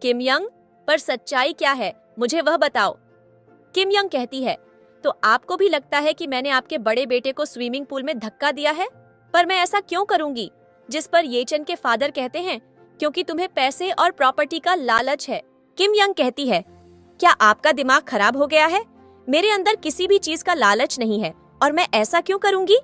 किम यंग, पर सच्चाई क्या है, मुझे वह बताओ। किम यंग कहती है, तो आपको भी लगता है कि मैंने आपके बड़े बेटे को स्विमिंग पूल में धक्का दिया है? पर मैं ऐसा क्यों करूंगी? जिस पर येचन के फादर कहते हैं, क्योंकि तुम्हें पैसे और प्रॉपर्टी का लालच है। किम यंग कहती है, क्या आपका दिमाग खराब हो गया है? मेरे अंदर किसी भी चीज का लालच नहीं है और मैं ऐसा क्यों करूंगी?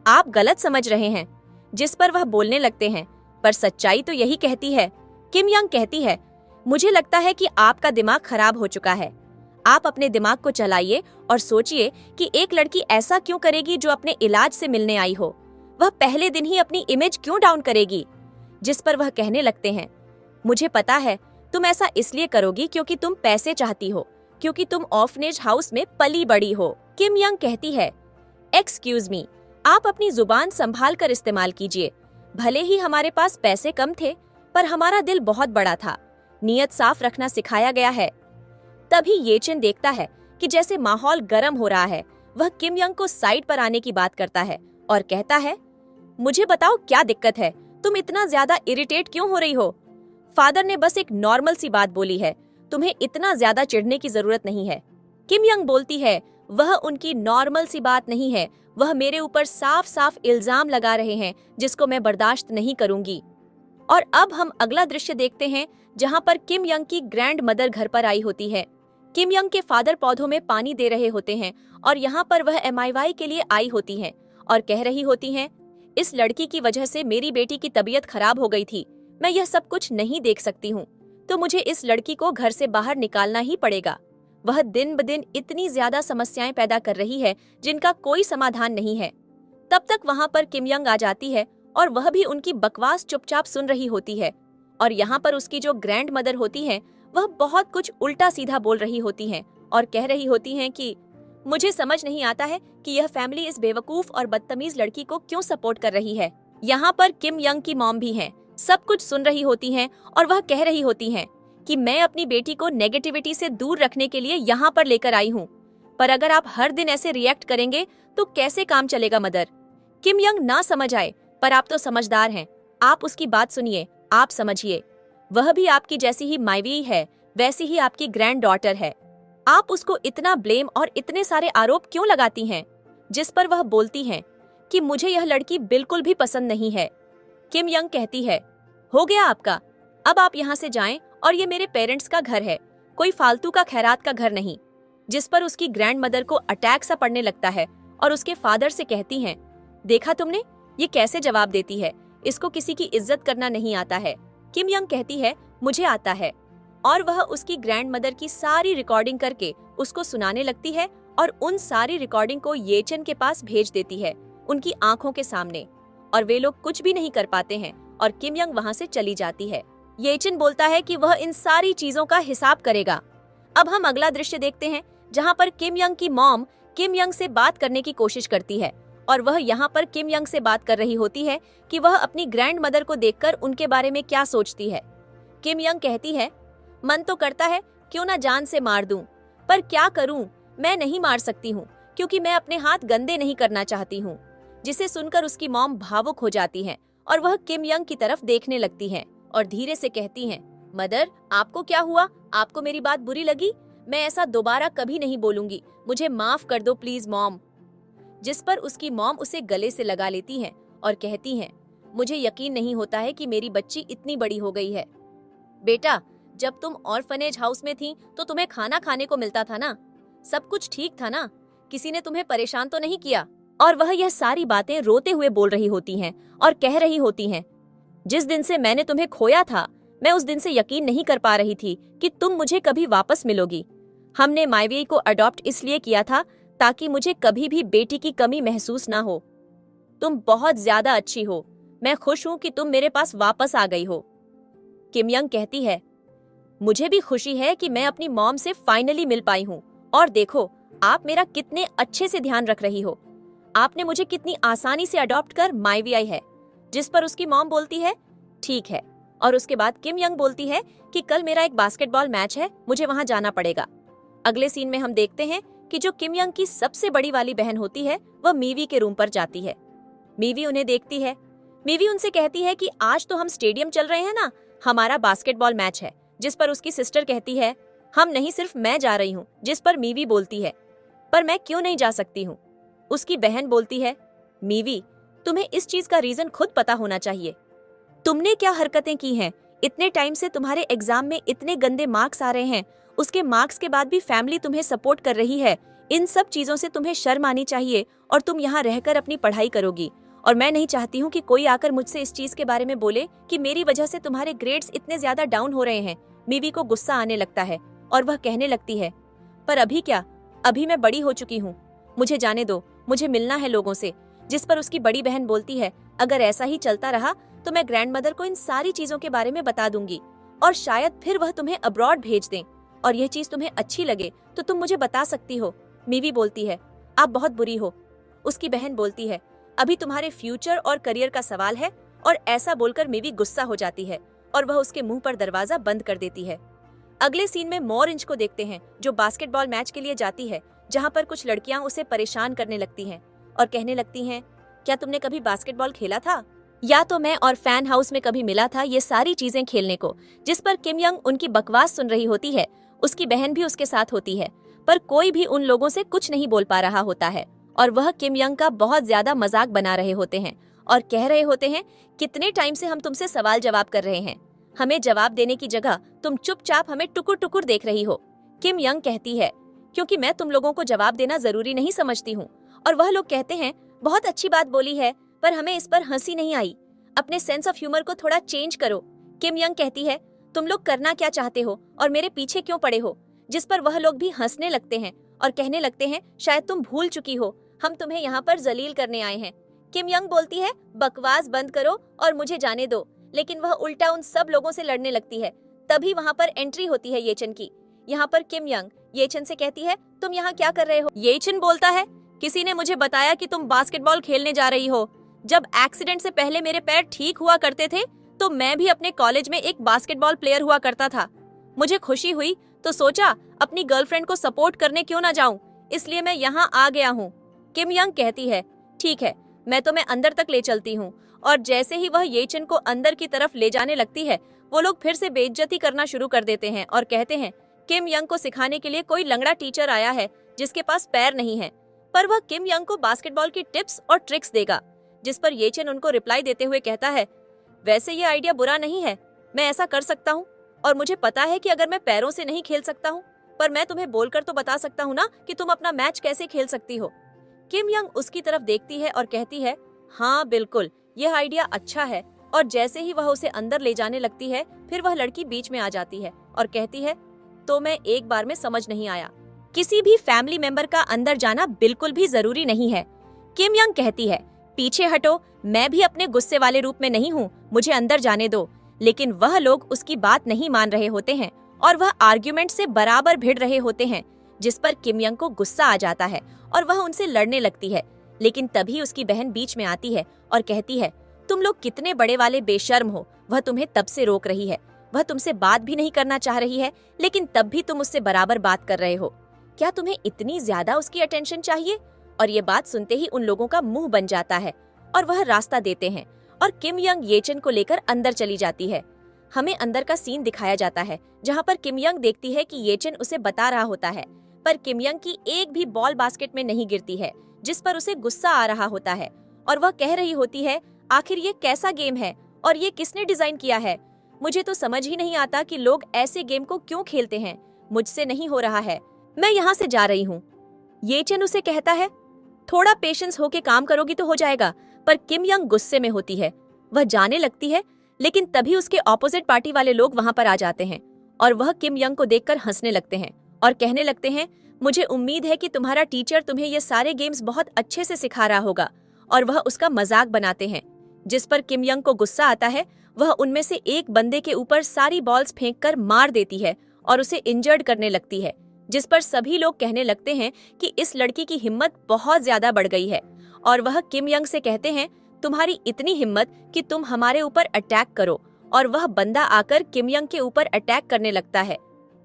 आप गलत समझ रहे हैं। जिस पर वह बोलने लगते हैं, पर सच्चाई तो यही कहती है। किम यंग कहती है, मुझे लगता है कि आपका दिमाग खराब हो चुका है। आप अपने दिमाग को चलाइए और सोचिए कि एक लड़की ऐसा क्यों करेगी जो अपने इलाज से मिलने आई हो। वह पहले दिन ही अपनी इमेज क्यों डाउन करेगी? जिस पर वह कहने लगते हैं, मुझे पता है तुम ऐसा इसलिए करोगी क्योंकि तुम पैसे चाहती हो, क्योंकि तुम ऑर्फनेज हाउस में पली बड़ी हो। किम यंग कहती है, एक्सक्यूज मी, आप अपनी जुबान संभाल कर इस्तेमाल कीजिए। भले ही हमारे पास पैसे कम थे, पर हमारा दिल बहुत बड़ा था। नियत साफ रखना सिखाया गया है। तभी येचन देखता है कि जैसे माहौल गर्म हो रहा है। वह किम यंग को साइड पर आने की बात करता है और कहता है, मुझे बताओ क्या दिक्कत है, तुम इतना ज्यादा इरिटेट क्यों हो रही हो? फादर ने बस एक नॉर्मल सी बात बोली है, तुम्हें इतना ज्यादा चिढ़ने की जरूरत नहीं है। किम यंग बोलती है, वह उनकी नॉर्मल सी बात नहीं है, वह मेरे ऊपर साफ साफ इल्जाम लगा रहे हैं जिसको मैं बर्दाश्त नहीं करूंगी। और अब हम अगला दृश्य देखते हैं जहां पर किम यंग की ग्रैंड मदर घर पर आई होती है। किम यंग के फादर पौधों में पानी दे रहे होते हैं और यहाँ पर वह MIY के लिए आई होती हैं और कह रही होती हैं, इस लड़की की वजह से मेरी बेटी की तबीयत खराब हो गई थी, मैं यह सब कुछ नहीं देख सकती हूँ, तो मुझे इस लड़की को घर से बाहर निकालना ही पड़ेगा। वह दिन ब दिन इतनी ज्यादा समस्याएं पैदा कर रही है जिनका कोई समाधान नहीं है। तब तक वहाँ पर किम यंग आ जाती है और वह भी उनकी बकवास चुपचाप सुन रही होती है। और यहाँ पर उसकी जो ग्रैंड मदर होती है वह बहुत कुछ उल्टा सीधा बोल रही होती हैं और कह रही होती हैं कि मुझे समझ नहीं आता है कि यह फैमिली इस बेवकूफ और बदतमीज लड़की को क्यों सपोर्ट कर रही है। यहाँ पर किम यंग की मॉम भी हैं, सब कुछ सुन रही होती हैं और वह कह रही होती हैं कि मैं अपनी बेटी को नेगेटिविटी से दूर रखने के लिए यहाँ पर लेकर आई हूँ, पर अगर आप हर दिन ऐसे रिएक्ट करेंगे तो कैसे काम चलेगा मदर? किम यंग ना समझ आए, पर आप तो समझदार हैं, आप उसकी बात सुनिए, आप समझिए। वह भी आपकी जैसी ही मायवी है, वैसी ही आपकी ग्रैंड डॉटर है। आप उसको इतना ब्लेम और इतने सारे आरोप क्यों लगाती हैं? जिस पर वह बोलती हैं कि मुझे यह लड़की बिल्कुल भी पसंद नहीं है। किम यंग कहती है, हो गया आपका, अब आप यहाँ से जाएं और ये मेरे पेरेंट्स का घर है, कोई फालतू का खैरात का घर नहीं। जिस पर उसकी ग्रैंड मदर को अटैक सा पड़ने लगता है और उसके फादर से कहती हैं, देखा तुमने, ये कैसे जवाब देती है, इसको किसी की इज्जत करना नहीं आता है। किम यंग कहती है, मुझे आता है। और वह उसकी ग्रैंड मदर की सारी रिकॉर्डिंग करके उसको सुनाने लगती है और उन सारी रिकॉर्डिंग को येचन के पास भेज देती है उनकी आंखों के सामने, और वे लोग कुछ भी नहीं कर पाते हैं और किम यंग वहां से चली जाती है। येचन बोलता है कि वह इन सारी चीजों का हिसाब करेगा। अब हम अगला दृश्य देखते हैं जहां पर किम यंग की मॉम किम यंग से बात करने की कोशिश करती है और वह यहाँ पर किम यंग से बात कर रही होती है कि वह अपनी ग्रैंड मदर को देखकर उनके बारे में क्या सोचती है। किम यंग कहती है, मन तो करता है क्यों ना जान से मार दूं, पर क्या करूं, मैं नहीं मार सकती हूँ क्योंकि मैं अपने हाथ गंदे नहीं करना चाहती हूँ। जिसे सुनकर उसकी मॉम भावुक हो जाती है और वह किम यंग की तरफ देखने लगती है और धीरे से कहती हैं, मदर आपको क्या हुआ, आपको मेरी बात बुरी लगी? मैं ऐसा दोबारा कभी नहीं बोलूंगी, मुझे माफ कर दो प्लीज मॉम। जिस पर उसकी मॉम उसे गले से लगा लेती हैं और कहती हैं, मुझे यकीन नहीं होता है कि मेरी बच्ची इतनी बड़ी हो गई है। बेटा, जब तुम ऑर्फनेज हाउस में थी तो तुम्हें खाना खाने को मिलता था ना, सब कुछ ठीक था ना, किसी ने तुम्हें परेशान तो नहीं किया? और वह यह सारी बातें रोते हुए बोल रही होती हैं और कह रही होती हैं, जिस दिन से मैंने तुम्हें खोया था, मैं उस दिन से यकीन नहीं कर पा रही थी कि तुम मुझे कभी वापस मिलोगी। हमने मायवी को अडॉप्ट इसलिए किया था ताकि मुझे कभी भी बेटी की कमी महसूस ना हो। तुम बहुत ज्यादा अच्छी हो, मैं खुश हूँ कि तुम मेरे पास वापस आ गई हो। किम यंग कहती है, मुझे भी खुशी है कि मैं अपनी मॉम से फाइनली मिल पाई हूँ, और देखो आप मेरा कितने अच्छे से ध्यान रख रही हो। आपने मुझे कितनी आसानी से अडॉप्ट कर मायवी आई है। जिस पर उसकी मॉम बोलती है, ठीक है। और उसके बाद किम यंग बोलती है कि कल मेरा एक बास्केटबॉल मैच है, मुझे वहां जाना पड़ेगा। अगले सीन में हम देखते हैं कि जो किम यंग की सबसे बड़ी वाली बहन होती है वह मीवी के रूम पर जाती है। मीवी उन्हें देखती है। मीवी उनसे कहती है कि आज तो हम स्टेडियम चल रहे हैं ना, हमारा बास्केटबॉल मैच है। जिस पर उसकी सिस्टर कहती है, हम नहीं, सिर्फ मैं जा रही हूँ। जिस पर मीवी बोलती है, पर मैं क्यों नहीं जा सकती हूँ? उसकी बहन बोलती है, मीवी तुम्हें इस चीज का रीजन खुद पता होना चाहिए। तुमने क्या हरकतें की हैं? इतने टाइम से तुम्हारे एग्जाम में इतने गंदे मार्क्स आ रहे हैं, उसके मार्क्स के बाद भी फैमिली तुम्हें सपोर्ट कर रही है। इन सब चीजों से तुम्हें शर्म आनी चाहिए और तुम यहाँ रहकर अपनी पढ़ाई करोगी। और मैं नहीं चाहती हूँ कि कोई आकर मुझसे इस चीज के बारे में बोले कि मेरी वजह से तुम्हारे ग्रेड्स इतने ज्यादा डाउन हो रहे हैं। मीवी को गुस्सा आने लगता है और वह कहने लगती है, पर अभी क्या, अभी मैं बड़ी हो चुकी हूँ, मुझे जाने दो, मुझे मिलना है लोगों से। जिस पर उसकी बड़ी बहन बोलती है, अगर ऐसा ही चलता रहा तो मैं ग्रैंड मदर को इन सारी चीजों के बारे में बता दूंगी और शायद फिर वह तुम्हें अब्रॉड भेज दें, और यह चीज तुम्हें अच्छी लगे तो तुम मुझे बता सकती हो। मीवी बोलती है, आप बहुत बुरी हो। उसकी बहन बोलती है, अभी तुम्हारे फ्यूचर और करियर का सवाल है। और ऐसा बोलकर मीवी गुस्सा हो जाती है और वह उसके मुंह पर दरवाजा बंद कर देती है। अगले सीन में मॉरिंज को देखते हैं, जो बास्केटबॉल मैच के लिए जाती है, जहाँ पर कुछ लड़कियां उसे परेशान करने लगती हैं और कहने लगती हैं, क्या तुमने कभी बास्केटबॉल खेला था? या तो मैं और फैन हाउस में कभी मिला था ये सारी चीजें खेलने को। जिस पर किम यंग उनकी बकवास सुन रही होती है। उसकी बहन भी उसके साथ होती है, पर कोई भी उन लोगों से कुछ नहीं बोल पा रहा होता है और वह किम यंग का बहुत ज्यादा मजाक बना रहे होते हैं और कह रहे होते हैं, कितने टाइम से हम तुमसे सवाल जवाब कर रहे हैं, हमें जवाब देने की जगह तुम चुपचाप हमें टुकुर टुकुर देख रही हो। किम यंग कहती है, क्योंकि मैं तुम लोगों को जवाब देना जरूरी नहीं समझती हूँ। और वह लोग कहते हैं, बहुत अच्छी बात बोली है, पर हमें इस पर हंसी नहीं आई, अपने सेंस ऑफ ह्यूमर को थोड़ा चेंज करो। किम यंग कहती है, तुम लोग करना क्या चाहते हो और मेरे पीछे क्यों पड़े हो? जिस पर वह लोग भी हंसने लगते हैं और कहने लगते हैं, शायद तुम भूल चुकी हो, हम तुम्हें यहाँ पर जलील करने आए हैं। किम यंग बोलती है, बकवास बंद करो और मुझे जाने दो, लेकिन वह उल्टा उन सब लोगों से लड़ने लगती है। तभी वहाँ पर एंट्री होती है येचन की। यहाँ पर किम यंग येचन से कहती है, तुम यहाँ क्या कर रहे हो? येचन बोलता है, किसी ने मुझे बताया कि तुम बास्केटबॉल खेलने जा रही हो। जब एक्सीडेंट से पहले मेरे पैर ठीक हुआ करते थे तो मैं भी अपने कॉलेज में एक बास्केटबॉल प्लेयर हुआ करता था। मुझे खुशी हुई तो सोचा अपनी गर्लफ्रेंड को सपोर्ट करने क्यों ना जाऊं, इसलिए मैं यहाँ आ गया हूँ। किम यंग कहती है, ठीक है, मैं तुम्हें अंदर तक ले चलती हूँ। और जैसे ही वह येचन को अंदर की तरफ ले जाने लगती है, वो लोग फिर से बेइज्जती करना शुरू कर देते हैं और कहते हैं, किम यंग को सिखाने के लिए कोई लंगड़ा टीचर आया है जिसके पास पैर नहीं है, पर वह किम यंग को बास्केटबॉल की टिप्स और ट्रिक्स देगा। जिस पर येचन उनको रिप्लाई देते हुए कहता है, वैसे ये आइडिया बुरा नहीं है, मैं ऐसा कर सकता हूँ, और मुझे पता है कि अगर मैं पैरों से नहीं खेल सकता हूँ, पर मैं तुम्हें बोलकर तो बता सकता हूँ ना कि तुम अपना मैच कैसे खेल सकती हो। किम यंग उसकी तरफ देखती है और कहती है, हाँ बिल्कुल, यह आइडिया अच्छा है। और जैसे ही वह उसे अंदर ले जाने लगती है, फिर वह लड़की बीच में आ जाती है और कहती है, तो मैं एक बार में समझ नहीं आया, किसी भी फैमिली मेंबर का अंदर जाना बिल्कुल भी जरूरी नहीं है। किम यंग कहती है, पीछे हटो, मैं भी अपने गुस्से वाले रूप में नहीं हूँ, मुझे अंदर जाने दो। लेकिन वह लोग उसकी बात नहीं मान रहे होते हैं और वह आर्ग्यूमेंट से बराबर भिड़ रहे होते हैं। जिस पर किम यंग को गुस्सा आ जाता है और वह उनसे लड़ने लगती है। लेकिन तभी उसकी बहन बीच में आती है और कहती है, तुम लोग कितने बड़े वाले बेशर्म हो, वह तुम्हें तब से रोक रही है, वह तुमसे बात भी नहीं करना चाह रही है, लेकिन तब भी तुम उससे बराबर बात कर रहे हो। क्या तुम्हें इतनी ज्यादा उसकी अटेंशन चाहिए? और ये बात सुनते ही उन लोगों का मुंह बन जाता है और वह रास्ता देते हैं और किम यंग येचन को लेकर अंदर चली जाती है। हमें अंदर का सीन दिखाया जाता है जहाँ पर किम यंग देखती है कि येचन उसे बता रहा होता है, पर किम यंग की एक भी बॉल बास्केट में नहीं गिरती है, जिस पर उसे गुस्सा आ रहा होता है और वह कह रही होती है, आखिर ये कैसा गेम है और ये किसने डिजाइन किया है? मुझे तो समझ ही नहीं आता कि लोग ऐसे गेम को क्यों खेलते हैं। मुझसे नहीं हो रहा है, मैं यहाँ से जा रही हूँ। येचन उसे कहता है, थोड़ा पेशेंस होके काम करोगी तो हो जाएगा, पर किम यंग गुस्से में होती है। वह जाने लगती है, लेकिन तभी उसके ऑपोजिट पार्टी वाले लोग वहां पर आ जाते हैं और वह किम यंग को देखकर हंसने लगते हैं और कहने लगते हैं, मुझे उम्मीद है कि तुम्हारा टीचर तुम्हें ये सारे गेम्स बहुत अच्छे से सिखा रहा होगा। और वह उसका मजाक बनाते हैं, जिस पर किम यंग को गुस्सा आता है। वह उनमें से एक बंदे के ऊपर सारी बॉल्स फेंककर मार देती है और उसे इंजर्ड करने लगती है, जिस पर सभी लोग कहने लगते हैं कि इस लड़की की हिम्मत बहुत ज्यादा बढ़ गई है। और वह किम यंग से कहते हैं, तुम्हारी इतनी हिम्मत कि तुम हमारे ऊपर अटैक करो। और वह बंदा आकर किम यंग के ऊपर अटैक करने लगता है।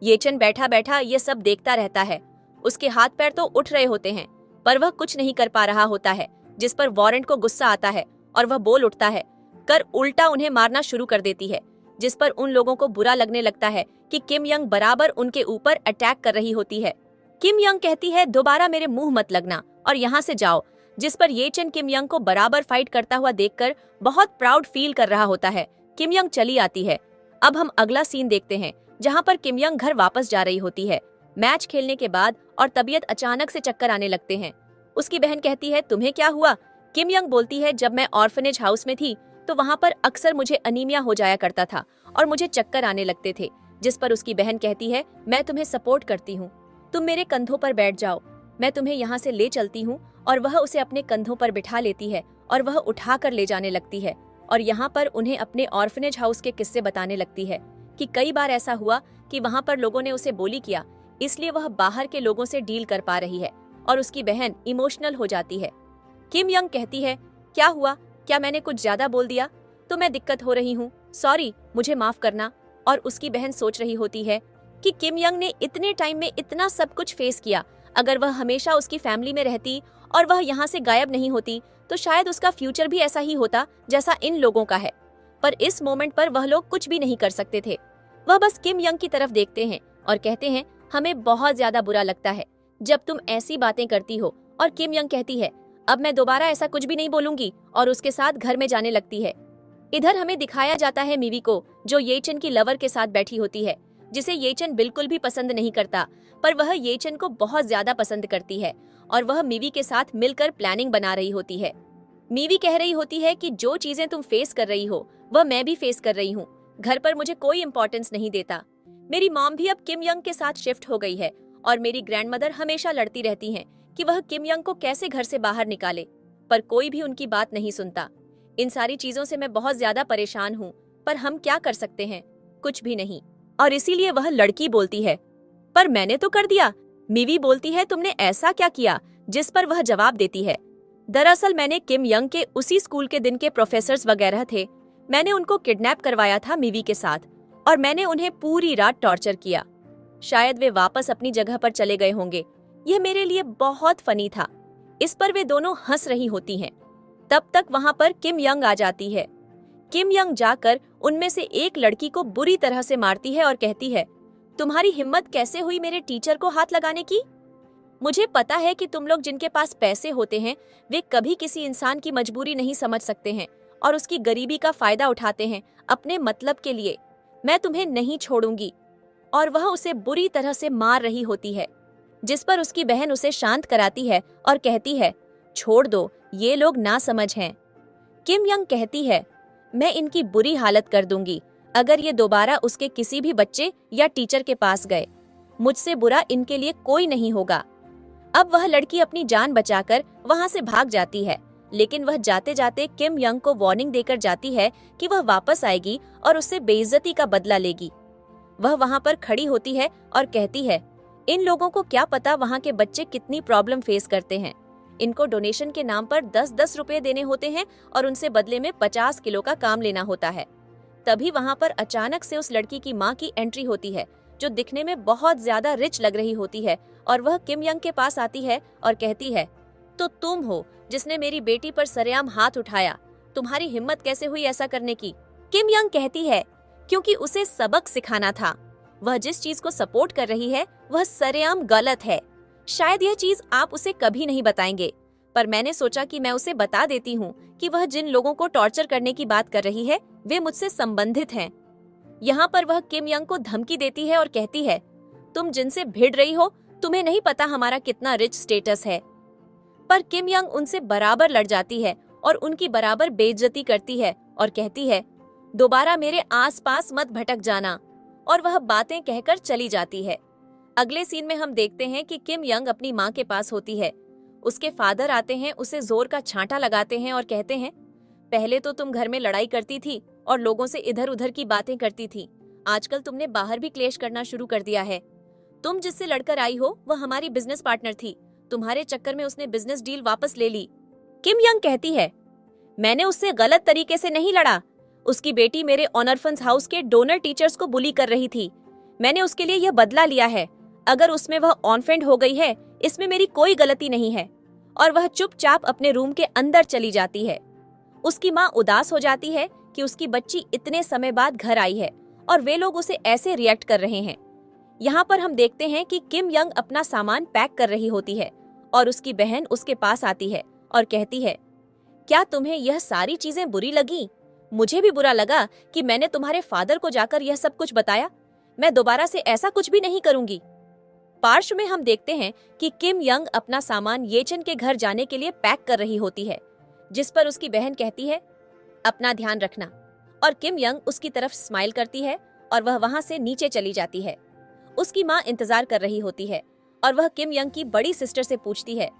येचन बैठा बैठा ये सब देखता रहता है। उसके हाथ पैर तो उठ रहे होते हैं, पर वह कुछ नहीं कर पा रहा होता है, जिस पर वारंट को गुस्सा आता है और वह बोल उठता है, कर उल्टा उन्हें मारना शुरू कर देती है, जिस पर उन लोगों को बुरा लगने लगता है कि किम यंग बराबर उनके ऊपर अटैक कर रही होती है। किम यंग कहती है, दोबारा मेरे मुंह मत लगना और यहाँ से जाओ, जिस पर येचन किम यंग को बराबर फाइट करता हुआ देखकर बहुत प्राउड फील कर रहा होता है। किम यंग चली आती है। अब हम अगला सीन देखते हैं, जहाँ पर किम यंग घर वापस जा रही होती है मैच खेलने के बाद, और तबीयत अचानक से चक्कर आने लगते हैं। उसकी बहन कहती है, तुम्हें क्या हुआ? किम यंग बोलती है, जब मैं ऑर्फनेज हाउस में थी तो वहाँ पर अक्सर मुझे अनीमिया हो जाया करता था और मुझे चक्कर आने लगते थे। जिस पर उसकी बहन कहती है, मैं तुम्हें सपोर्ट करती हूँ, तुम मेरे कंधों पर बैठ जाओ, मैं तुम्हें यहाँ से ले चलती हूँ। और वह उसे अपने कंधों पर बिठा लेती है और वह उठा कर ले जाने लगती है और यहाँ पर उन्हें अपने ऑर्फनेज हाउस के किस्से बताने लगती है कि कई बार ऐसा हुआ कि वहाँ पर लोगों ने उसे बोली किया, इसलिए वह बाहर के लोगों से डील कर पा रही है। और उसकी बहन इमोशनल हो जाती है। किम यंग कहती है, क्या हुआ? क्या मैंने कुछ ज्यादा बोल दिया? तो मैं दिक्कत हो रही हूँ, सॉरी, मुझे माफ करना। और उसकी बहन सोच रही होती है कि किम यंग ने इतने टाइम में इतना सब कुछ फेस किया, अगर वह हमेशा उसकी फैमिली में रहती और वह यहाँ से गायब नहीं होती तो शायद उसका फ्यूचर भी ऐसा ही होता जैसा इन लोगों का है। पर इस मोमेंट पर वह लोग कुछ भी नहीं कर सकते थे। वह बस किम यंग की तरफ देखते हैं और कहते हैं, हमें बहुत ज्यादा बुरा लगता है जब तुम ऐसी बातें करती हो। और किम यंग कहती है, अब मैं दोबारा ऐसा कुछ भी नहीं बोलूंगी, और उसके साथ घर में जाने लगती है। इधर हमें दिखाया जाता है मीवी को, जो येचन की लवर के साथ बैठी होती है, जिसे येचन बिल्कुल भी पसंद नहीं करता, पर वह येचन को बहुत ज्यादा पसंद करती है और वह मीवी के साथ मिलकर प्लानिंग बना रही होती है। मीवी कह रही होती है कि जो चीजें तुम फेस कर रही हो वह मैं भी फेस कर रही हूँ, घर पर मुझे कोई इम्पोर्टेंस नहीं देता। मेरी मॉम भी अब किम यंग के साथ शिफ्ट हो गई है और मेरी ग्रैंडमदर हमेशा लड़ती रहती हैं कि वह किम यंग को कैसे घर से बाहर निकाले, पर कोई भी उनकी बात नहीं सुनता। इन सारी चीजों से मैं बहुत ज्यादा परेशान हूँ, पर हम क्या कर सकते हैं? कुछ भी नहीं। और इसीलिए वह लड़की बोलती है, पर मैंने तो कर दिया। मीवी बोलती है, तुमने ऐसा क्या किया? जिस पर वह जवाब देती है, दरअसल मैंने किम यंग के उसी स्कूल के दिन के प्रोफेसर्स वगैरह थे, मैंने उनको किडनैप करवाया था मीवी के साथ, और मैंने उन्हें पूरी रात टॉर्चर किया। शायद वे वापस अपनी जगह पर चले गए होंगे। यह मेरे लिए बहुत फनी था। इस पर वे दोनों हंस रही होती हैं। तब तक वहां पर किम यंग आ जाती है। किम यंग जाकर उनमें से एक लड़की को बुरी तरह से मारती है और कहती है, तुम्हारी हिम्मत कैसे हुई मेरे टीचर को हाथ लगाने की? मुझे पता है कि तुम लोग जिनके पास पैसे होते हैं वे कभी किसी इंसान की मजबूरी नहीं समझ सकते हैं और उसकी गरीबी का फायदा उठाते हैं अपने मतलब के लिए। मैं तुम्हें नहीं छोड़ूंगी। और वह उसे बुरी तरह से मार रही होती है, जिस पर उसकी बहन उसे शांत कराती है और कहती है, छोड़ दो, ये लोग नासमझ हैं। किम यंग कहती है, मैं इनकी बुरी हालत कर दूंगी अगर ये दोबारा उसके किसी भी बच्चे या टीचर के पास गए। मुझसे बुरा इनके लिए कोई नहीं होगा। अब वह लड़की अपनी जान बचाकर वहां से भाग जाती है, लेकिन वह जाते जाते किम यंग को वार्निंग देकर जाती है कि वह वापस आएगी और उससे बेइज्जती का बदला लेगी। वह वहां पर खड़ी होती है और कहती है, इन लोगों को क्या पता वहां के बच्चे कितनी प्रॉब्लम फेस करते हैं। इनको डोनेशन के नाम पर 10-10 रुपए देने होते हैं और उनसे बदले में 50 किलो का काम लेना होता है। तभी वहाँ पर अचानक से उस लड़की की माँ की एंट्री होती है, जो दिखने में बहुत ज्यादा रिच लग रही होती है, और वह किम यंग के पास आती है और कहती है, तो तुम हो जिसने मेरी बेटी पर सरेआम हाथ उठाया, तुम्हारी हिम्मत कैसे हुई ऐसा करने की? किम यंग कहती है, क्योंकि उसे सबक सिखाना था। वह जिस चीज को सपोर्ट कर रही है वह सरेआम गलत है। शायद यह चीज आप उसे कभी नहीं बताएंगे, पर मैंने सोचा कि मैं उसे बता देती हूँ कि वह जिन लोगों को टॉर्चर करने की बात कर रही है वे मुझसे संबंधित हैं। यहाँ पर वह किम यंग को धमकी देती है और कहती है, तुम जिनसे भिड़ रही हो तुम्हें नहीं पता हमारा कितना रिच स्टेटस है। पर किम यंग उनसे बराबर लड़ जाती है और उनकी बराबर बेइज्जती करती है और कहती है, दोबारा मेरे आसपास मत भटक जाना, और वह बातें कहकर चली जाती है। अगले सीन में हम देखते हैं कि किम यंग अपनी माँ के पास होती है। उसके फादर आते हैं, उसे जोर का छांटा लगाते हैं और कहते हैं, पहले तो तुम घर में लड़ाई करती थी और लोगों से इधर उधर की बातें करती थी, आजकल तुमने बाहर भी क्लेश करना शुरू कर दिया है। तुम जिससे लड़कर आई हो वह हमारी बिजनेस पार्टनर थी, तुम्हारे चक्कर में उसने बिजनेस डील वापस ले ली। किम यंग कहती है, मैंने उससे गलत तरीके से नहीं लड़ा, उसकी बेटी मेरे ऑनरफन्स हाउस के डोनर टीचर्स को बुली कर रही थी, मैंने उसके लिए यह बदला लिया है। अगर उसमें वह ऑनफेंड हो गई है इसमें मेरी कोई गलती नहीं है। और वह चुपचाप अपने रूम के अंदर चली जाती है। उसकी माँ उदास हो जाती है कि उसकी बच्ची इतने समय बाद घर आई है और वे लोग उसे ऐसे रिएक्ट कर रहे हैं। यहाँ पर हम देखते हैं कि किम यंग अपना सामान पैक कर रही होती है और उसकी बहन उसके पास आती है और कहती है, क्या तुम्हें यह सारी चीजें बुरी लगी? मुझे भी बुरा लगा कि मैंने तुम्हारे फादर को जाकर यह सब कुछ बताया। मैं दोबारा से ऐसा कुछ भी नहीं करूंगी। पार्श्व में हम देखते हैं कि किम यंग अपना सामान येचन के घर जाने के लिए पैक कर रही होती है, जिस पर उसकी बहन कहती है, अपना ध्यान रखना, और किम यंग उसकी तरफ स्माइल करती है और वह वहां से नीचे चली जाती है। उसकी माँ इंतजार कर रही होती है और वह किम यंग की बड़ी सिस्टर से पूछती है,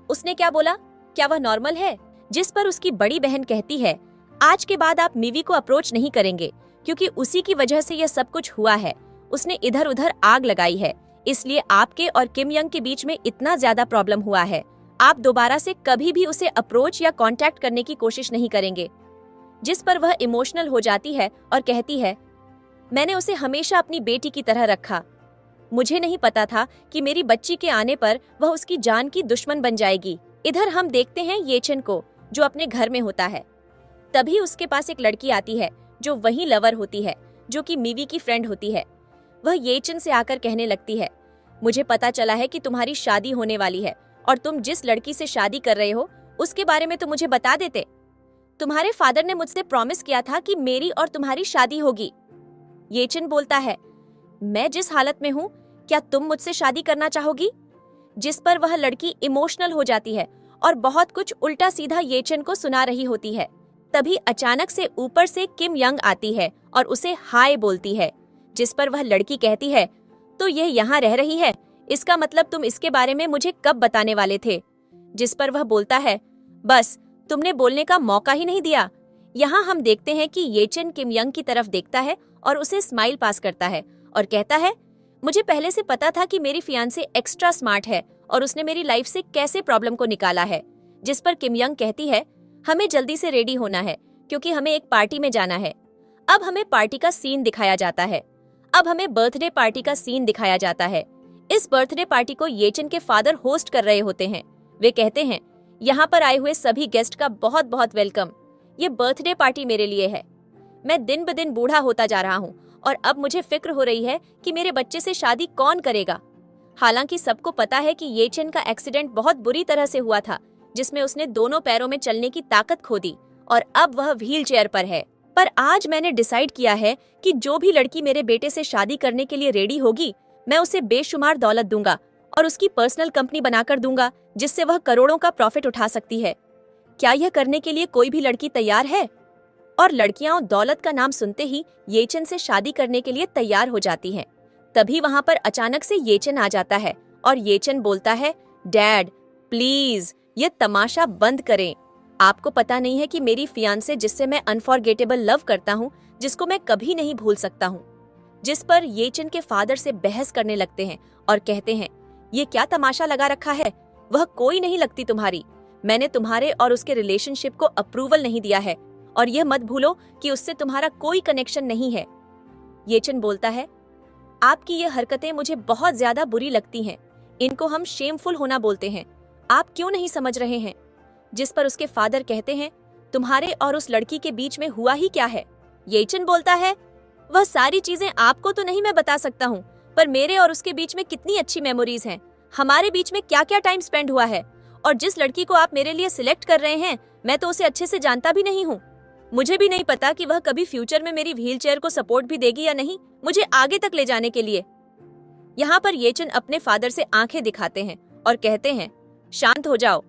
उसने क्या बोला, क्या वह नॉर्मल है? जिस पर उसकी बड़ी बहन कहती है, आज के बाद आप मीवी को अप्रोच नहीं करेंगे क्योंकि उसी की वजह से यह सब कुछ हुआ है। उसने इधर उधर आग लगाई है, इसलिए आपके और किम यंग के बीच में इतना ज्यादा प्रॉब्लम हुआ है। आप दोबारा से कभी भी उसे अप्रोच या कांटेक्ट करने की कोशिश नहीं करेंगे। जिस पर वह इमोशनल हो जाती है और कहती है, मैंने उसे हमेशा अपनी बेटी की तरह रखा, मुझे नहीं पता था कि मेरी बच्ची के आने पर वह उसकी जान की दुश्मन बन जाएगी। इधर हम देखते हैं येचन को, जो अपने घर में होता है। तभी उसके पास एक लड़की आती है जो वही लवर होती है, जो कि मीवी की फ्रेंड होती है। वह येचन से आकर कहने लगती है, मुझे पता चला है कि तुम्हारी शादी होने वाली है और तुम जिस लड़की से शादी कर रहे हो उसके बारे में तो मुझे बता देते। तुम्हारे फादर ने मुझसे प्रॉमिस किया था कि मेरी और तुम्हारी शादी होगी। येचन बोलता है, मैं जिस हालत में हूँ क्या तुम मुझसे शादी करना चाहोगी? जिस पर वह लड़की इमोशनल हो जाती है और बहुत कुछ उल्टा सीधा येचन को सुना रही होती है। तभी अचानक से ऊपर से किम यंग आती है और उसे हाय बोलती है, जिस पर वह लड़की कहती है, तो यह यहाँ रह रही है, इसका मतलब तुम इसके बारे में मुझे कब बताने वाले थे? जिस पर वह बोलता है, बस तुमने बोलने का मौका ही नहीं दिया। यहाँ हम देखते हैं कि येचन किम यंग की तरफ देखता है और उसे स्माइल पास करता है और कहता है, मुझे पहले से पता था कि मेरी फियांसे एक्स्ट्रा स्मार्ट है और उसने मेरी लाइफ से कैसे प्रॉब्लम को निकाला है। जिस पर किम यंग कहती है, हमें जल्दी से रेडी होना है क्योंकि हमें एक पार्टी में जाना है। अब हमें पार्टी का सीन दिखाया जाता है। अब हमें बर्थडे पार्टी का सीन दिखाया जाता है। इस बर्थडे पार्टी को येचन के फादर होस्ट कर रहे होते हैं। वे कहते हैं, यहाँ पर आए हुए सभी गेस्ट का बहुत बहुत वेलकम। ये बर्थडे पार्टी मेरे लिए है। मैं दिन ब दिन बूढ़ा होता जा रहा हूँ और अब मुझे फिक्र हो रही है कि मेरे बच्चे से शादी कौन करेगा। हालांकि सबको पता है कि येचन का एक्सीडेंट बहुत बुरी तरह से हुआ था, जिसमें उसने दोनों पैरों में चलने की ताकत खो दी और अब वह व्हील चेयर पर है। पर आज मैंने डिसाइड किया है कि जो भी लड़की मेरे बेटे से शादी करने के लिए रेडी होगी, मैं उसे बेशुमार दौलत दूंगा और उसकी पर्सनल कंपनी बनाकर दूंगा, जिससे वह करोड़ों का प्रॉफिट उठा सकती है। क्या यह करने के लिए कोई भी लड़की तैयार है? और लड़कियां दौलत का नाम सुनते ही येचन से शादी करने के लिए तैयार हो जाती हैं। तभी वहां पर अचानक से येचन आ जाता है और येचन बोलता है, डैड प्लीज ये तमाशा बंद करें। आपको पता नहीं है कि मेरी फियांसे जिससे मैं अनफॉरगेटेबल लव करता हूँ, जिसको मैं कभी नहीं भूल सकता हूँ। जिस पर येचन के फादर से बहस करने लगते हैं और कहते हैं, ये क्या तमाशा लगा रखा है? वह कोई नहीं लगती तुम्हारी। मैंने तुम्हारे और उसके रिलेशनशिप को अप्रूवल नहीं दिया है और यह मत भूलो कि उससे तुम्हारा कोई कनेक्शन नहीं है। येचन बोलता है, आपकी ये हरकतें मुझे बहुत ज्यादा बुरी लगती हैं। इनको हम शेमफुल होना बोलते हैं। आप क्यों नहीं समझ रहे हैं? जिस पर उसके फादर कहते हैं, तुम्हारे और उस लड़की के बीच में हुआ ही क्या है? येचन बोलता है, वह सारी चीजें आपको तो नहीं मैं बता सकता हूँ, पर मेरे और उसके बीच में कितनी अच्छी मेमोरीज हैं। हमारे बीच में क्या क्या टाइम स्पेंड हुआ है। और जिस लड़की को आप मेरे लिए सिलेक्ट कर रहे हैं, मैं तो उसे अच्छे से जानता भी नहीं हूँ। मुझे भी नहीं पता कि वह कभी फ्यूचर में मेरी व्हीलचेयर को सपोर्ट भी देगी या नहीं, मुझे आगे तक ले जाने के लिए। यहाँ पर येचन अपने फादर से आंखें दिखाते हैं और कहते हैं, शांत हो जाओ।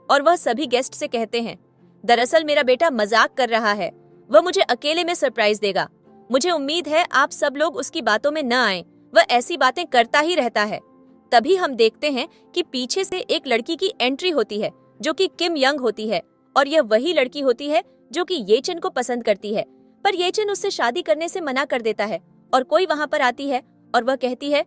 और वह सभी गेस्ट से कहते हैं, दरअसल मेरा बेटा मजाक कर रहा है। वह मुझे अकेले में सरप्राइज देगा। मुझे उम्मीद है आप सब लोग उसकी बातों में न आएं। वह ऐसी बातें करता ही रहता है। तभी हम देखते हैं कि पीछे से एक लड़की की एंट्री होती है जो कि किम यंग होती है, और यह वही लड़की होती है जो कि येचन को पसंद करती है। पर येचन उससे शादी करने से मना कर देता है और कोई वहाँ पर आती है और वह कहती है,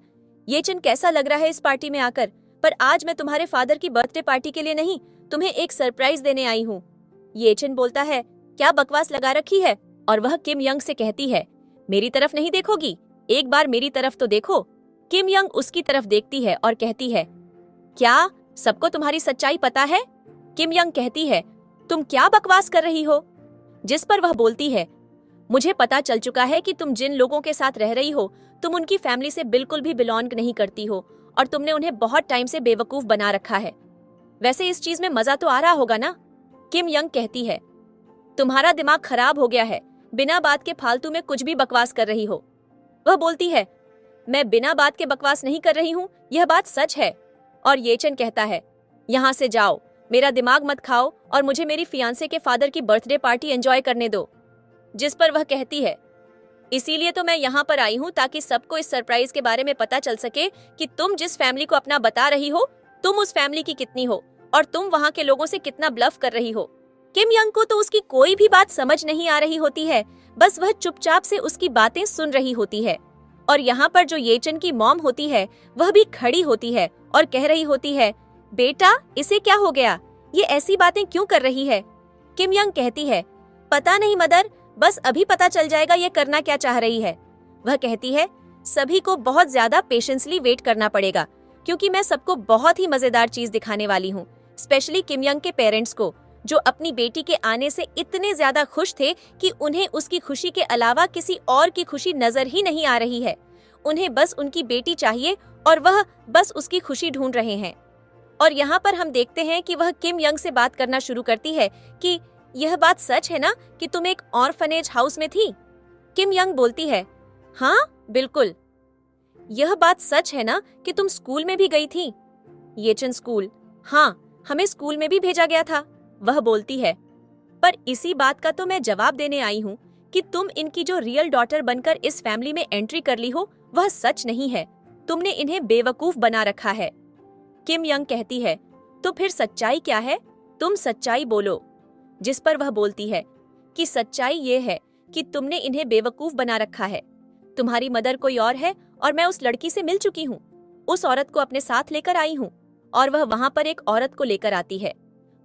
येचन कैसा लग रहा है इस पार्टी में आकर, पर आज मैं तुम्हारे फादर की बर्थडे पार्टी के लिए नहीं, तुम्हें एक सरप्राइज देने आई हूँ। येचन बोलता है, क्या बकवास लगा रखी है? और वह किम यंग से कहती है, मेरी तरफ नहीं देखोगी? एक बार मेरी तरफ तो देखो। किम यंग उसकी तरफ देखती है और कहती है, क्या सबको तुम्हारी सच्चाई पता है? किम यंग कहती है, तुम क्या बकवास कर रही हो? जिस पर वह बोलती है, मुझे पता चल चुका है कि तुम जिन लोगों के साथ रह रही हो, तुम उनकी फैमिली से बिल्कुल भी बिलोंग नहीं करती हो और तुमने उन्हें बहुत टाइम से बेवकूफ बना रखा है। वैसे इस चीज में मजा तो आ रहा होगा ना? किम यंग कहती है, तुम्हारा दिमाग खराब हो गया है, बिना बात के फालतू में कुछ भी बकवास कर रही हो। वह बोलती है, मैं बिना बात के बकवास नहीं कर रही हूँ, यह बात सच है। और येचन कहता है, यहाँ से जाओ, मेरा दिमाग मत खाओ और मुझे मेरी फियांसे के फादर की बर्थडे पार्टी एंजॉय करने दो। जिस पर वह कहती है, इसीलिए तो मैं यहाँ पर आई हूँ ताकि सबको इस सरप्राइज के बारे में पता चल सके कि तुम जिस फैमिली को अपना बता रही हो, तुम उस फैमिली की कितनी हो और तुम वहाँ के लोगों से कितना ब्लफ कर रही हो। किम यंग को तो उसकी कोई भी बात समझ नहीं आ रही होती है, बस वह चुपचाप से उसकी बातें सुन रही होती है। और यहाँ पर जो येचन की मॉम होती है, वह भी खड़ी होती है और कह रही होती है, बेटा इसे क्या हो गया, ये ऐसी बातें क्यों कर रही है? किम यंग कहती है, पता नहीं मदर, बस अभी पता चल जाएगा ये करना क्या चाह रही है। वह कहती है, सभी को बहुत ज्यादा पेशेंसली वेट करना पड़ेगा क्योंकि मैं सबको बहुत ही मजेदार चीज दिखाने वाली हूँ, स्पेशली किम यंग के पेरेंट्स को, जो अपनी बेटी के आने से इतने ज्यादा खुश थे कि उन्हें उसकी खुशी के अलावा किसी और की खुशी नजर ही नहीं आ रही है। उन्हें बस उनकी बेटी चाहिए और वह बस उसकी खुशी ढूंढ रहे हैं। और यहाँ पर हम देखते हैं कि वह किम यंग से बात करना शुरू करती है कि यह बात सच है ना कि तुम एक ऑर्फनेज हाउस में थी? किम यंग बोलती है, हाँ बिल्कुल। यह बात सच है ना कि तुम स्कूल में भी गई थी? येचन स्कूल, हाँ हमें स्कूल में भी भेजा गया था। वह बोलती है, पर इसी बात का तो मैं जवाब देने आई हूँ कि तुम इनकी जो रियल डॉटर बनकर इस फैमिली में एंट्री कर ली हो, वह सच नहीं है। तुमने इन्हें बेवकूफ बना रखा है। किम यंग कहती है, तो फिर सच्चाई क्या है? तुम सच्चाई बोलो। जिस पर वह बोलती है कि सच्चाई ये है कि तुमने इन्हें बेवकूफ बना रखा है। तुम्हारी मदर कोई और है और मैं उस लड़की से मिल चुकी हूँ, उस औरत को अपने साथ लेकर आई हूँ। और वह वहाँ पर एक औरत को लेकर आती है।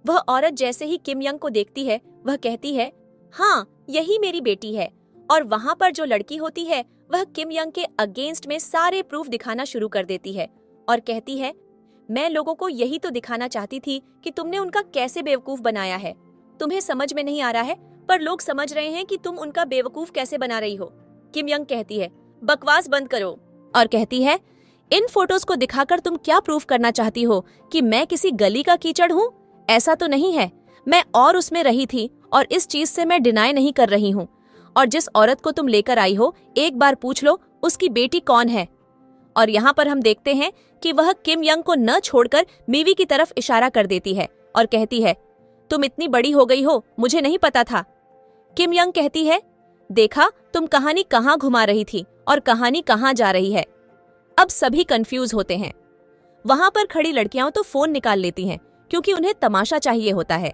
वह औरत जैसे ही किम यंग को देखती है, वह कहती है, हाँ यही मेरी बेटी है। और वहाँ पर जो लड़की होती है, वह किम यंग के अगेंस्ट में सारे प्रूफ दिखाना शुरू कर देती है और कहती है, मैं लोगों को यही तो दिखाना चाहती थी कि तुमने उनका कैसे बेवकूफ बनाया है। तुम्हें समझ में नहीं आ रहा है, पर लोग समझ रहे हैं कि तुम उनका बेवकूफ कैसे बना रही हो। किम यंग कहती है, बकवास बंद करो। और कहती है, इन फोटोज को दिखाकर तुम क्या प्रूफ करना चाहती हो कि मैं किसी गली का कीचड़ हूँ? ऐसा तो नहीं है। मैं और उसमें रही थी और इस चीज से मैं डिनाई नहीं कर रही हूँ। और जिस औरत को तुम लेकर आई हो, एक बार पूछ लो उसकी बेटी कौन है। और यहाँ पर हम देखते हैं कि वह किम यंग को न छोड़कर मीवी की तरफ इशारा कर देती है और कहती है, तुम इतनी बड़ी हो गई हो, मुझे नहीं पता था। किम यंग कहती है, देखा तुम कहानी कहाँ घुमा रही थी और कहानी कहाँ जा रही है। अब सभी कंफ्यूज होते हैं। वहां पर खड़ी लड़कियां तो फोन निकाल लेती हैं क्योंकि उन्हें तमाशा चाहिए होता है।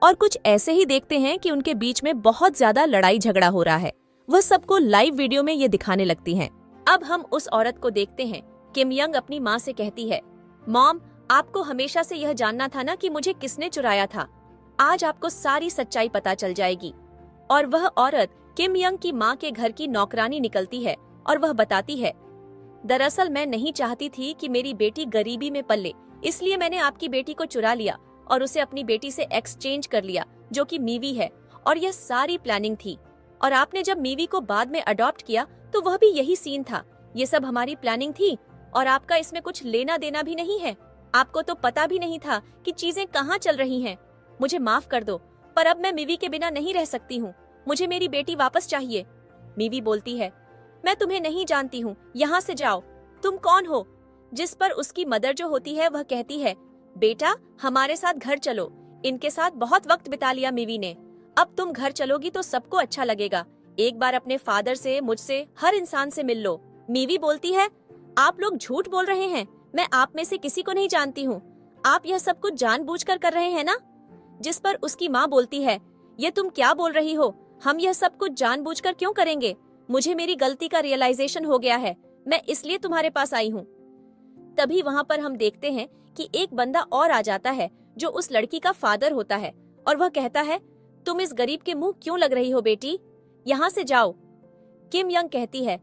और कुछ ऐसे ही देखते हैं कि उनके बीच में बहुत ज्यादा लड़ाई झगड़ा हो रहा है। वह सबको लाइव वीडियो में ये दिखाने लगती हैं। अब हम उस औरत को देखते हैं। किम यंग अपनी माँ से कहती है, मॉम आपको हमेशा से यह जानना था ना कि मुझे किसने चुराया था। आज आपको सारी सच्चाई पता चल जाएगी। और वह औरत किम यंग की माँ के घर की नौकरानी निकलती है और वह बताती है, दरअसल मैं नहीं चाहती थी कि मेरी बेटी गरीबी में पले, इसलिए मैंने आपकी बेटी को चुरा लिया और उसे अपनी बेटी से एक्सचेंज कर लिया, जो कि मीवी है। और यह सारी प्लानिंग थी। और आपने जब मीवी को बाद में अडॉप्ट किया तो वह भी यही सीन था। ये सब हमारी प्लानिंग थी और आपका इसमें कुछ लेना देना भी नहीं है। आपको तो पता भी नहीं था कि चीजें कहाँ चल रही हैं। मुझे माफ कर दो, पर अब मैं मीवी के बिना नहीं रह सकती हूँ। मुझे मेरी बेटी वापस चाहिए। मीवी बोलती है, मैं तुम्हें नहीं जानती हूँ, यहाँ से जाओ। तुम कौन हो? जिस पर उसकी मदर जो होती है वह कहती है, बेटा हमारे साथ घर चलो। इनके साथ बहुत वक्त बिता लिया मीवी ने। अब तुम घर चलोगी तो सबको अच्छा लगेगा। एक बार अपने फादर से, मुझसे, हर इंसान से मिल लो। मीवी बोलती है, आप लोग झूठ बोल रहे हैं। मैं आप में से किसी को नहीं जानती हूँ। आप यह सब कुछ जानबूझकर कर रहे हैं ना? जिस पर उसकी माँ बोलती है, ये तुम क्या बोल रही हो? हम यह सब कुछ जानबूझकर क्यों करेंगे? मुझे मेरी गलती का रियलाइजेशन हो गया है। मैं इसलिए तुम्हारे पास आई हूँ। तभी वहाँ पर हम देखते हैं कि एक बंदा और आ जाता है जो उस लड़की का फादर होता है और वह कहता है, तुम इस गरीब के मुंह क्यों लग रही हो बेटी? यहाँ से जाओ। किम यंग कहती है,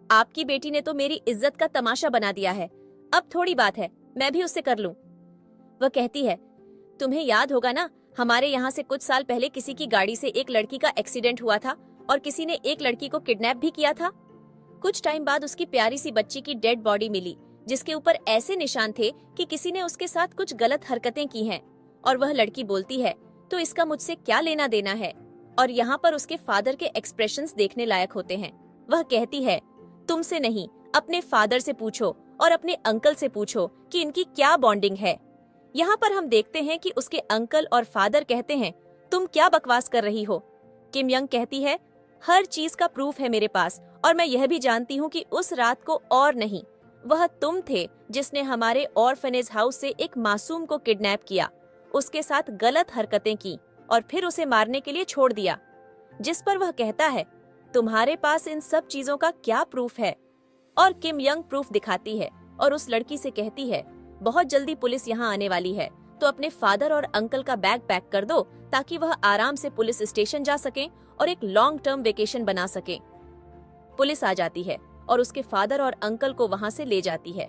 आपकी बेटी ने तो मेरी इज्जत का तमाशा बना दिया है। अब थोड़ी बात है, मैं भी उससे कर लूं। वह कहती है, तुम्हें याद होगा ना, हमारे यहाँ से कुछ साल पहले किसी की गाड़ी से एक लड़की का एक्सीडेंट हुआ था और किसी ने एक लड़की को किडनैप भी किया था। कुछ टाइम बाद उसकी प्यारी सी बच्ची की डेड बॉडी मिली, जिसके ऊपर ऐसे निशान थे कि किसी ने उसके साथ कुछ गलत हरकतें की हैं। और वह लड़की बोलती है, तो इसका मुझसे क्या लेना देना है? और यहाँ पर उसके फादर के एक्सप्रेशंस देखने लायक होते हैं। वह कहती है, तुमसे नहीं, अपने फादर से पूछो और अपने अंकल से पूछो कि इनकी क्या बॉन्डिंग है। यहाँ पर हम देखते हैं कि उसके अंकल और फादर कहते हैं, तुम क्या बकवास कर रही हो? किम यंग कहती है, हर चीज का प्रूफ है मेरे पास और मैं यह भी जानती हूँ कि उस रात को और नहीं, वह तुम थे जिसने हमारे ऑर्फनेज हाउस से एक मासूम को किडनैप किया, उसके साथ गलत हरकतें की और फिर उसे मारने के लिए छोड़ दिया। जिस पर वह कहता है, तुम्हारे पास इन सब चीजों का क्या प्रूफ है? और किम यंग प्रूफ दिखाती है और उस लड़की से कहती है, बहुत जल्दी पुलिस यहाँ आने वाली है, तो अपने फादर और अंकल का बैग पैक कर दो ताकि वह आराम से पुलिस स्टेशन जा सकें और एक लॉन्ग टर्म वेकेशन बना सकें। पुलिस आ जाती है और उसके फादर और अंकल को वहाँ से ले जाती है।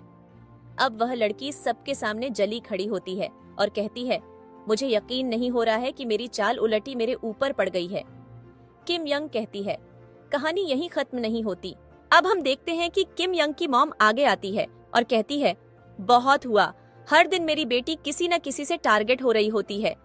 अब वह लड़की सबके सामने जली खड़ी होती है और कहती है, मुझे यकीन नहीं हो रहा है कि मेरी चाल उलटी मेरे ऊपर पड़ गई है। किम यंग कहती है, कहानी यहीं खत्म नहीं होती। अब हम देखते हैं कि किम यंग की मॉम आगे आती है और कहती है, बहुत हुआ, हर दिन मेरी बेटी किसी न किसी से टारगेट हो रही होती है।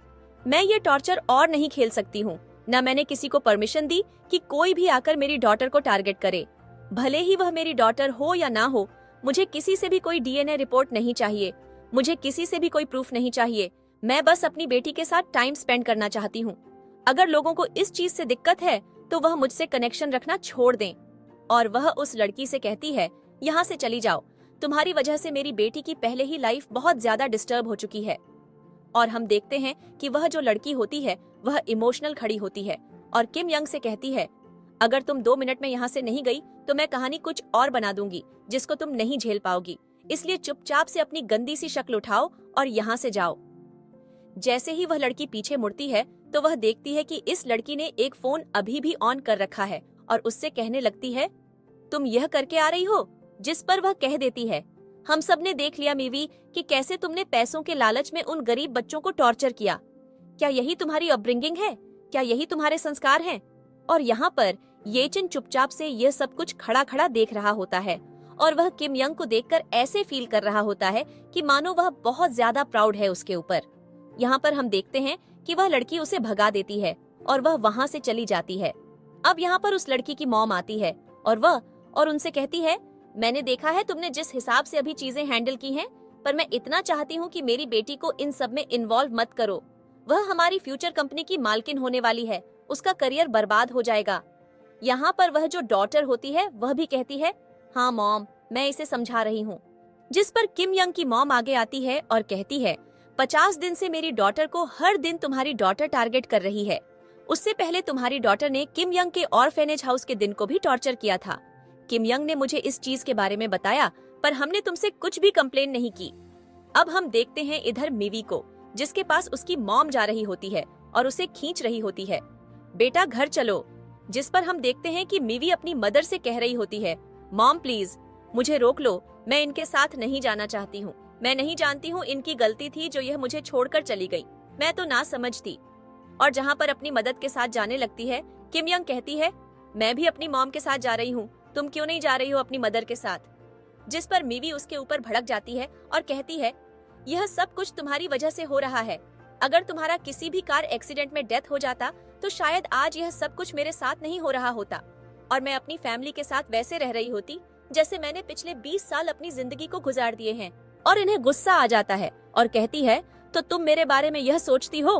मैं ये टॉर्चर और नहीं खेल सकती हूँ। न मैंने किसी को परमिशन दी कि कोई भी आकर मेरी डॉटर को टारगेट करे, भले ही वह मेरी डॉटर हो या ना हो। मुझे किसी से भी कोई डीएनए रिपोर्ट नहीं चाहिए, मुझे किसी से भी कोई प्रूफ नहीं चाहिए। मैं बस अपनी बेटी के साथ टाइम स्पेंड करना चाहती हूँ। अगर लोगों को इस चीज से दिक्कत है तो वह मुझसे कनेक्शन रखना छोड़ दें। और वह उस लड़की से कहती है, यहाँ से चली जाओ, तुम्हारी वजह से मेरी बेटी की पहले ही लाइफ बहुत ज्यादा डिस्टर्ब हो चुकी है। और हम देखते हैं कि वह जो लड़की होती है वह इमोशनल खड़ी होती है और किम यंग से कहती है, अगर तुम 2 मिनट में यहाँ से नहीं गई तो मैं कहानी कुछ और बना दूंगी जिसको तुम नहीं झेल पाओगी। इसलिए चुपचाप से अपनी गंदी सी शक्ल उठाओ और यहाँ से जाओ। जैसे ही वह लड़की पीछे मुड़ती है तो वह देखती है कि इस लड़की ने एक फोन अभी भी ऑन कर रखा है और उससे कहने लगती है, तुम यह करके आ रही हो? जिस पर वह कह देती है, हम सब ने देख लिया मीवी कि कैसे तुमने पैसों के लालच में उन गरीब बच्चों को टॉर्चर किया। क्या यही तुम्हारी अपब्रिंगिंग है? क्या यही तुम्हारे संस्कार हैं? और यहाँ पर येचिन चुपचाप से यह सब कुछ खड़ा खड़ा देख रहा होता है और वह किम यंग को देखकर ऐसे फील कर रहा होता है कि मानो वह बहुत ज्यादा प्राउड है उसके ऊपर। यहाँ पर हम देखते हैं कि वह लड़की उसे भगा देती है और वह वहाँ से चली जाती है। अब यहाँ पर उस लड़की की मॉम आती है और उनसे कहती है, मैंने देखा है तुमने जिस हिसाब से अभी चीजें हैंडल की हैं, पर मैं इतना चाहती हूँ कि मेरी बेटी को इन सब में इन्वॉल्व मत करो। वह हमारी फ्यूचर कंपनी की मालकिन होने वाली है, उसका करियर बर्बाद हो जाएगा। यहाँ पर वह जो डॉटर होती है वह भी कहती है, हाँ मॉम, मैं इसे समझा रही हूँ। जिस पर किम यंग की मॉम आगे आती है और कहती है, 50 दिन से मेरी डॉटर को हर दिन तुम्हारी डॉटर टारगेट कर रही है। उससे पहले तुम्हारी डॉटर ने किम यंग के ऑर्फेनेज हाउस के दिन को भी टॉर्चर किया था। किम यंग ने मुझे इस चीज के बारे में बताया, पर हमने तुमसे कुछ भी कंप्लेन नहीं की। अब हम देखते हैं इधर मिवी को, जिसके पास उसकी मॉम जा रही होती है और उसे खींच रही होती है, बेटा घर चलो। जिस पर हम देखते हैं कि मिवी अपनी मदर से कह रही होती है, मॉम प्लीज मुझे रोक लो, मैं इनके साथ नहीं जाना चाहती हूँ। मैं नहीं जानती हूँ इनकी गलती थी जो यह मुझे छोड़कर चली गई, मैं तो ना समझ थी। और जहाँ पर अपनी मदद के साथ जाने लगती है, किम यंग कहती है, मैं भी अपनी मॉम के साथ जा रही हूँ, तुम क्यों नहीं जा रही हो अपनी मदर के साथ। जिस पर मिवी उसके ऊपर भड़क जाती है और कहती है, यह सब कुछ तुम्हारी वजह से हो रहा है। अगर तुम्हारा किसी भी कार एक्सीडेंट में डेथ हो जाता तो शायद आज यह सब कुछ मेरे साथ नहीं हो रहा होता और मैं अपनी फैमिली के साथ वैसे रह रही होती जैसे मैंने पिछले 20 साल अपनी जिंदगी को गुजार दिए हैं। और इन्हें गुस्सा आ जाता है और कहती है, तो तुम मेरे बारे में यह सोचती हो।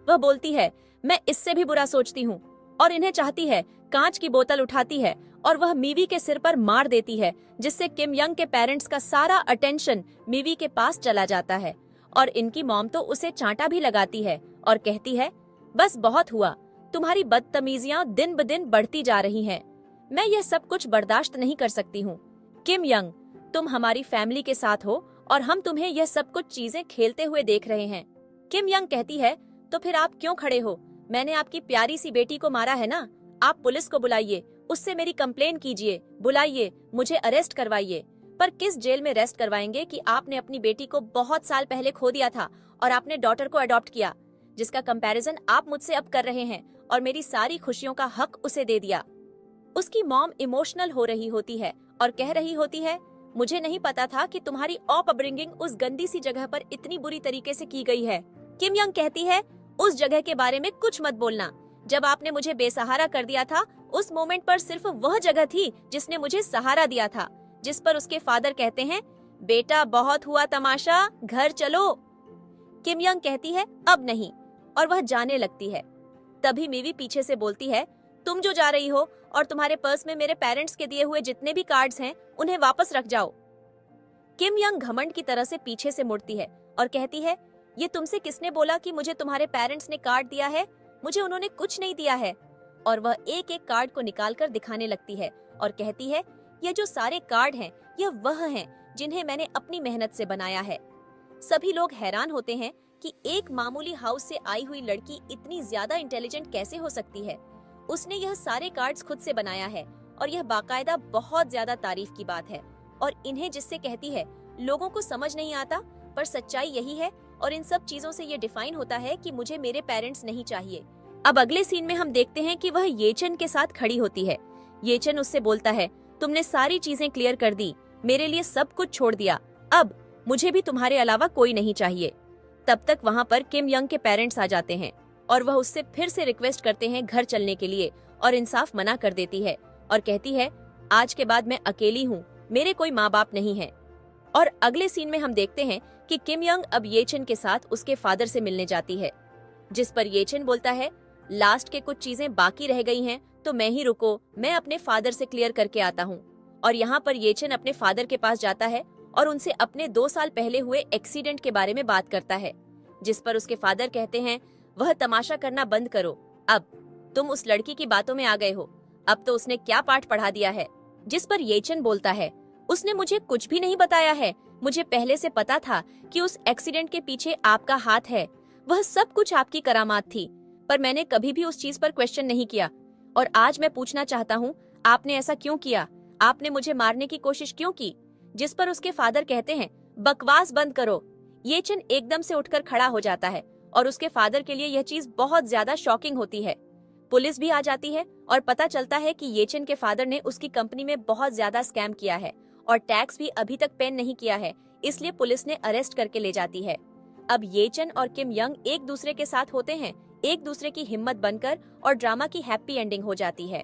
वह बोलती है, मैं इससे भी बुरा सोचती हूँ। और इन्हें चाहती है, कांच की बोतल उठाती है और वह मिवी के सिर पर मार देती है, जिससे किम यंग के पेरेंट्स का सारा अटेंशन मिवी के पास चला जाता है। और इनकी मॉम तो उसे चांटा भी लगाती है और कहती है, बस बहुत हुआ, तुम्हारी बदतमीजियां दिन ब दिन बढ़ती जा रही हैं। मैं यह सब कुछ बर्दाश्त नहीं कर सकती हूँ। किम यंग, तुम हमारी फैमिली के साथ हो और हम तुम्हें यह सब कुछ चीजें खेलते हुए देख रहे हैं। किम यंग कहती है, तो फिर आप क्यों खड़े हो? मैंने आपकी प्यारी सी बेटी को मारा है ना, आप पुलिस को बुलाइए, उससे मेरी कंप्लेन कीजिए, बुलाइए, मुझे अरेस्ट करवाइए। पर किस जेल में अरेस्ट करवाएंगे कि आपने अपनी बेटी को बहुत साल पहले खो दिया था और आपने डॉटर को अडॉप्ट किया, जिसका कंपैरिजन आप मुझसे अब कर रहे हैं और मेरी सारी खुशियों का हक उसे दे दिया। उसकी मॉम इमोशनल हो रही होती है और कह रही होती है, मुझे नहीं पता था कि तुम्हारी अपब्रिंगिंग उस गंदी सी जगह पर इतनी बुरी तरीके से की गई है। किम यंग कहती है, उस जगह के बारे में कुछ मत बोलना। जब आपने मुझे बेसहारा कर दिया था, उस मोमेंट पर सिर्फ वह जगह थी जिसने मुझे सहारा दिया था। जिस पर उसके फादर कहते हैं, बेटा बहुत हुआ तमाशा, घर चलो। किम यंग कहती है, अब नहीं, और वह जाने लगती है। तभी मिवी पीछे से बोलती है, तुम जो जा रही हो और तुम्हारे पर्स में मेरे पेरेंट्स के दिए हुए जितने भी कार्ड्स हैं उन्हें वापस रख जाओ। किम यंग घमंड की तरह से पीछे से मुड़ती है और कहती है, ये तुमसे किसने बोला कि मुझे तुम्हारे पेरेंट्स ने कार्ड दिया है? मुझे उन्होंने कुछ नहीं दिया है। और वह एक एक कार्ड को निकालकर दिखाने लगती है और कहती है, ये जो सारे कार्ड हैं, यह वह हैं जिन्हें मैंने अपनी मेहनत से बनाया है। सभी लोग हैरान होते हैं कि एक मामूली हाउस से आई हुई लड़की इतनी ज्यादा इंटेलिजेंट कैसे हो सकती है। उसने यह सारे कार्ड्स खुद से बनाया है और यह बाकायदा बहुत ज्यादा तारीफ की बात है। और इन्हें जिससे कहती है, लोगों को समझ नहीं आता, पर सच्चाई यही है। और इन सब चीजों से ये डिफाइन होता है कि मुझे मेरे पेरेंट्स नहीं चाहिए। अब अगले सीन में हम देखते हैं कि वह येचन के साथ खड़ी होती है। येचन उससे बोलता है, तुमने सारी चीजें क्लियर कर दी, मेरे लिए सब कुछ छोड़ दिया, अब मुझे भी तुम्हारे अलावा कोई नहीं चाहिए। तब तक वहाँ पर किम यंग के पेरेंट्स आ जाते हैं और वह उससे फिर से रिक्वेस्ट करते हैं घर चलने के लिए, और इंसाफ मना कर देती है और कहती है, आज के बाद मैं अकेली हूँ, मेरे कोई माँ बाप नहीं है। और अगले सीन में हम देखते हैं कि किम यंग अब येचन के साथ उसके फादर से मिलने जाती है। जिस पर येचन बोलता है, लास्ट के कुछ चीजें बाकी रह गई हैं, तो मैं ही रुको, मैं अपने फादर से क्लियर करके आता हूँ। और यहाँ पर येचन अपने फादर के पास जाता है और उनसे अपने 2 साल पहले हुए एक्सीडेंट के बारे में बात करता है। जिस पर उसके फादर कहते हैं, वह तमाशा करना बंद करो, अब तुम उस लड़की की बातों में आ गए हो, अब तो उसने क्या पाठ पढ़ा दिया है। जिस पर येचन बोलता है, उसने मुझे कुछ भी नहीं बताया है, मुझे पहले से पता था कि उस एक्सीडेंट के पीछे आपका हाथ है, वह सब कुछ आपकी करामात थी, पर मैंने कभी भी उस चीज पर क्वेश्चन नहीं किया। और आज मैं पूछना चाहता हूँ, आपने ऐसा क्यों किया? आपने मुझे मारने की कोशिश क्यों की? जिस पर उसके फादर कहते हैं, बकवास बंद करो। येचन एकदम से उठकर खड़ा हो जाता है और उसके फादर के लिए यह चीज बहुत ज्यादा शॉकिंग होती है। पुलिस भी आ जाती है और पता चलता है कि येचन के फादर ने उसकी कंपनी में बहुत ज्यादा स्कैम किया है और टैक्स भी अभी तक पे नहीं किया है, इसलिए पुलिस ने अरेस्ट करके ले जाती है। अब येचन और किम यंग एक दूसरे के साथ होते हैं, एक दूसरे की हिम्मत बनकर, और ड्रामा की हैप्पी एंडिंग हो जाती है।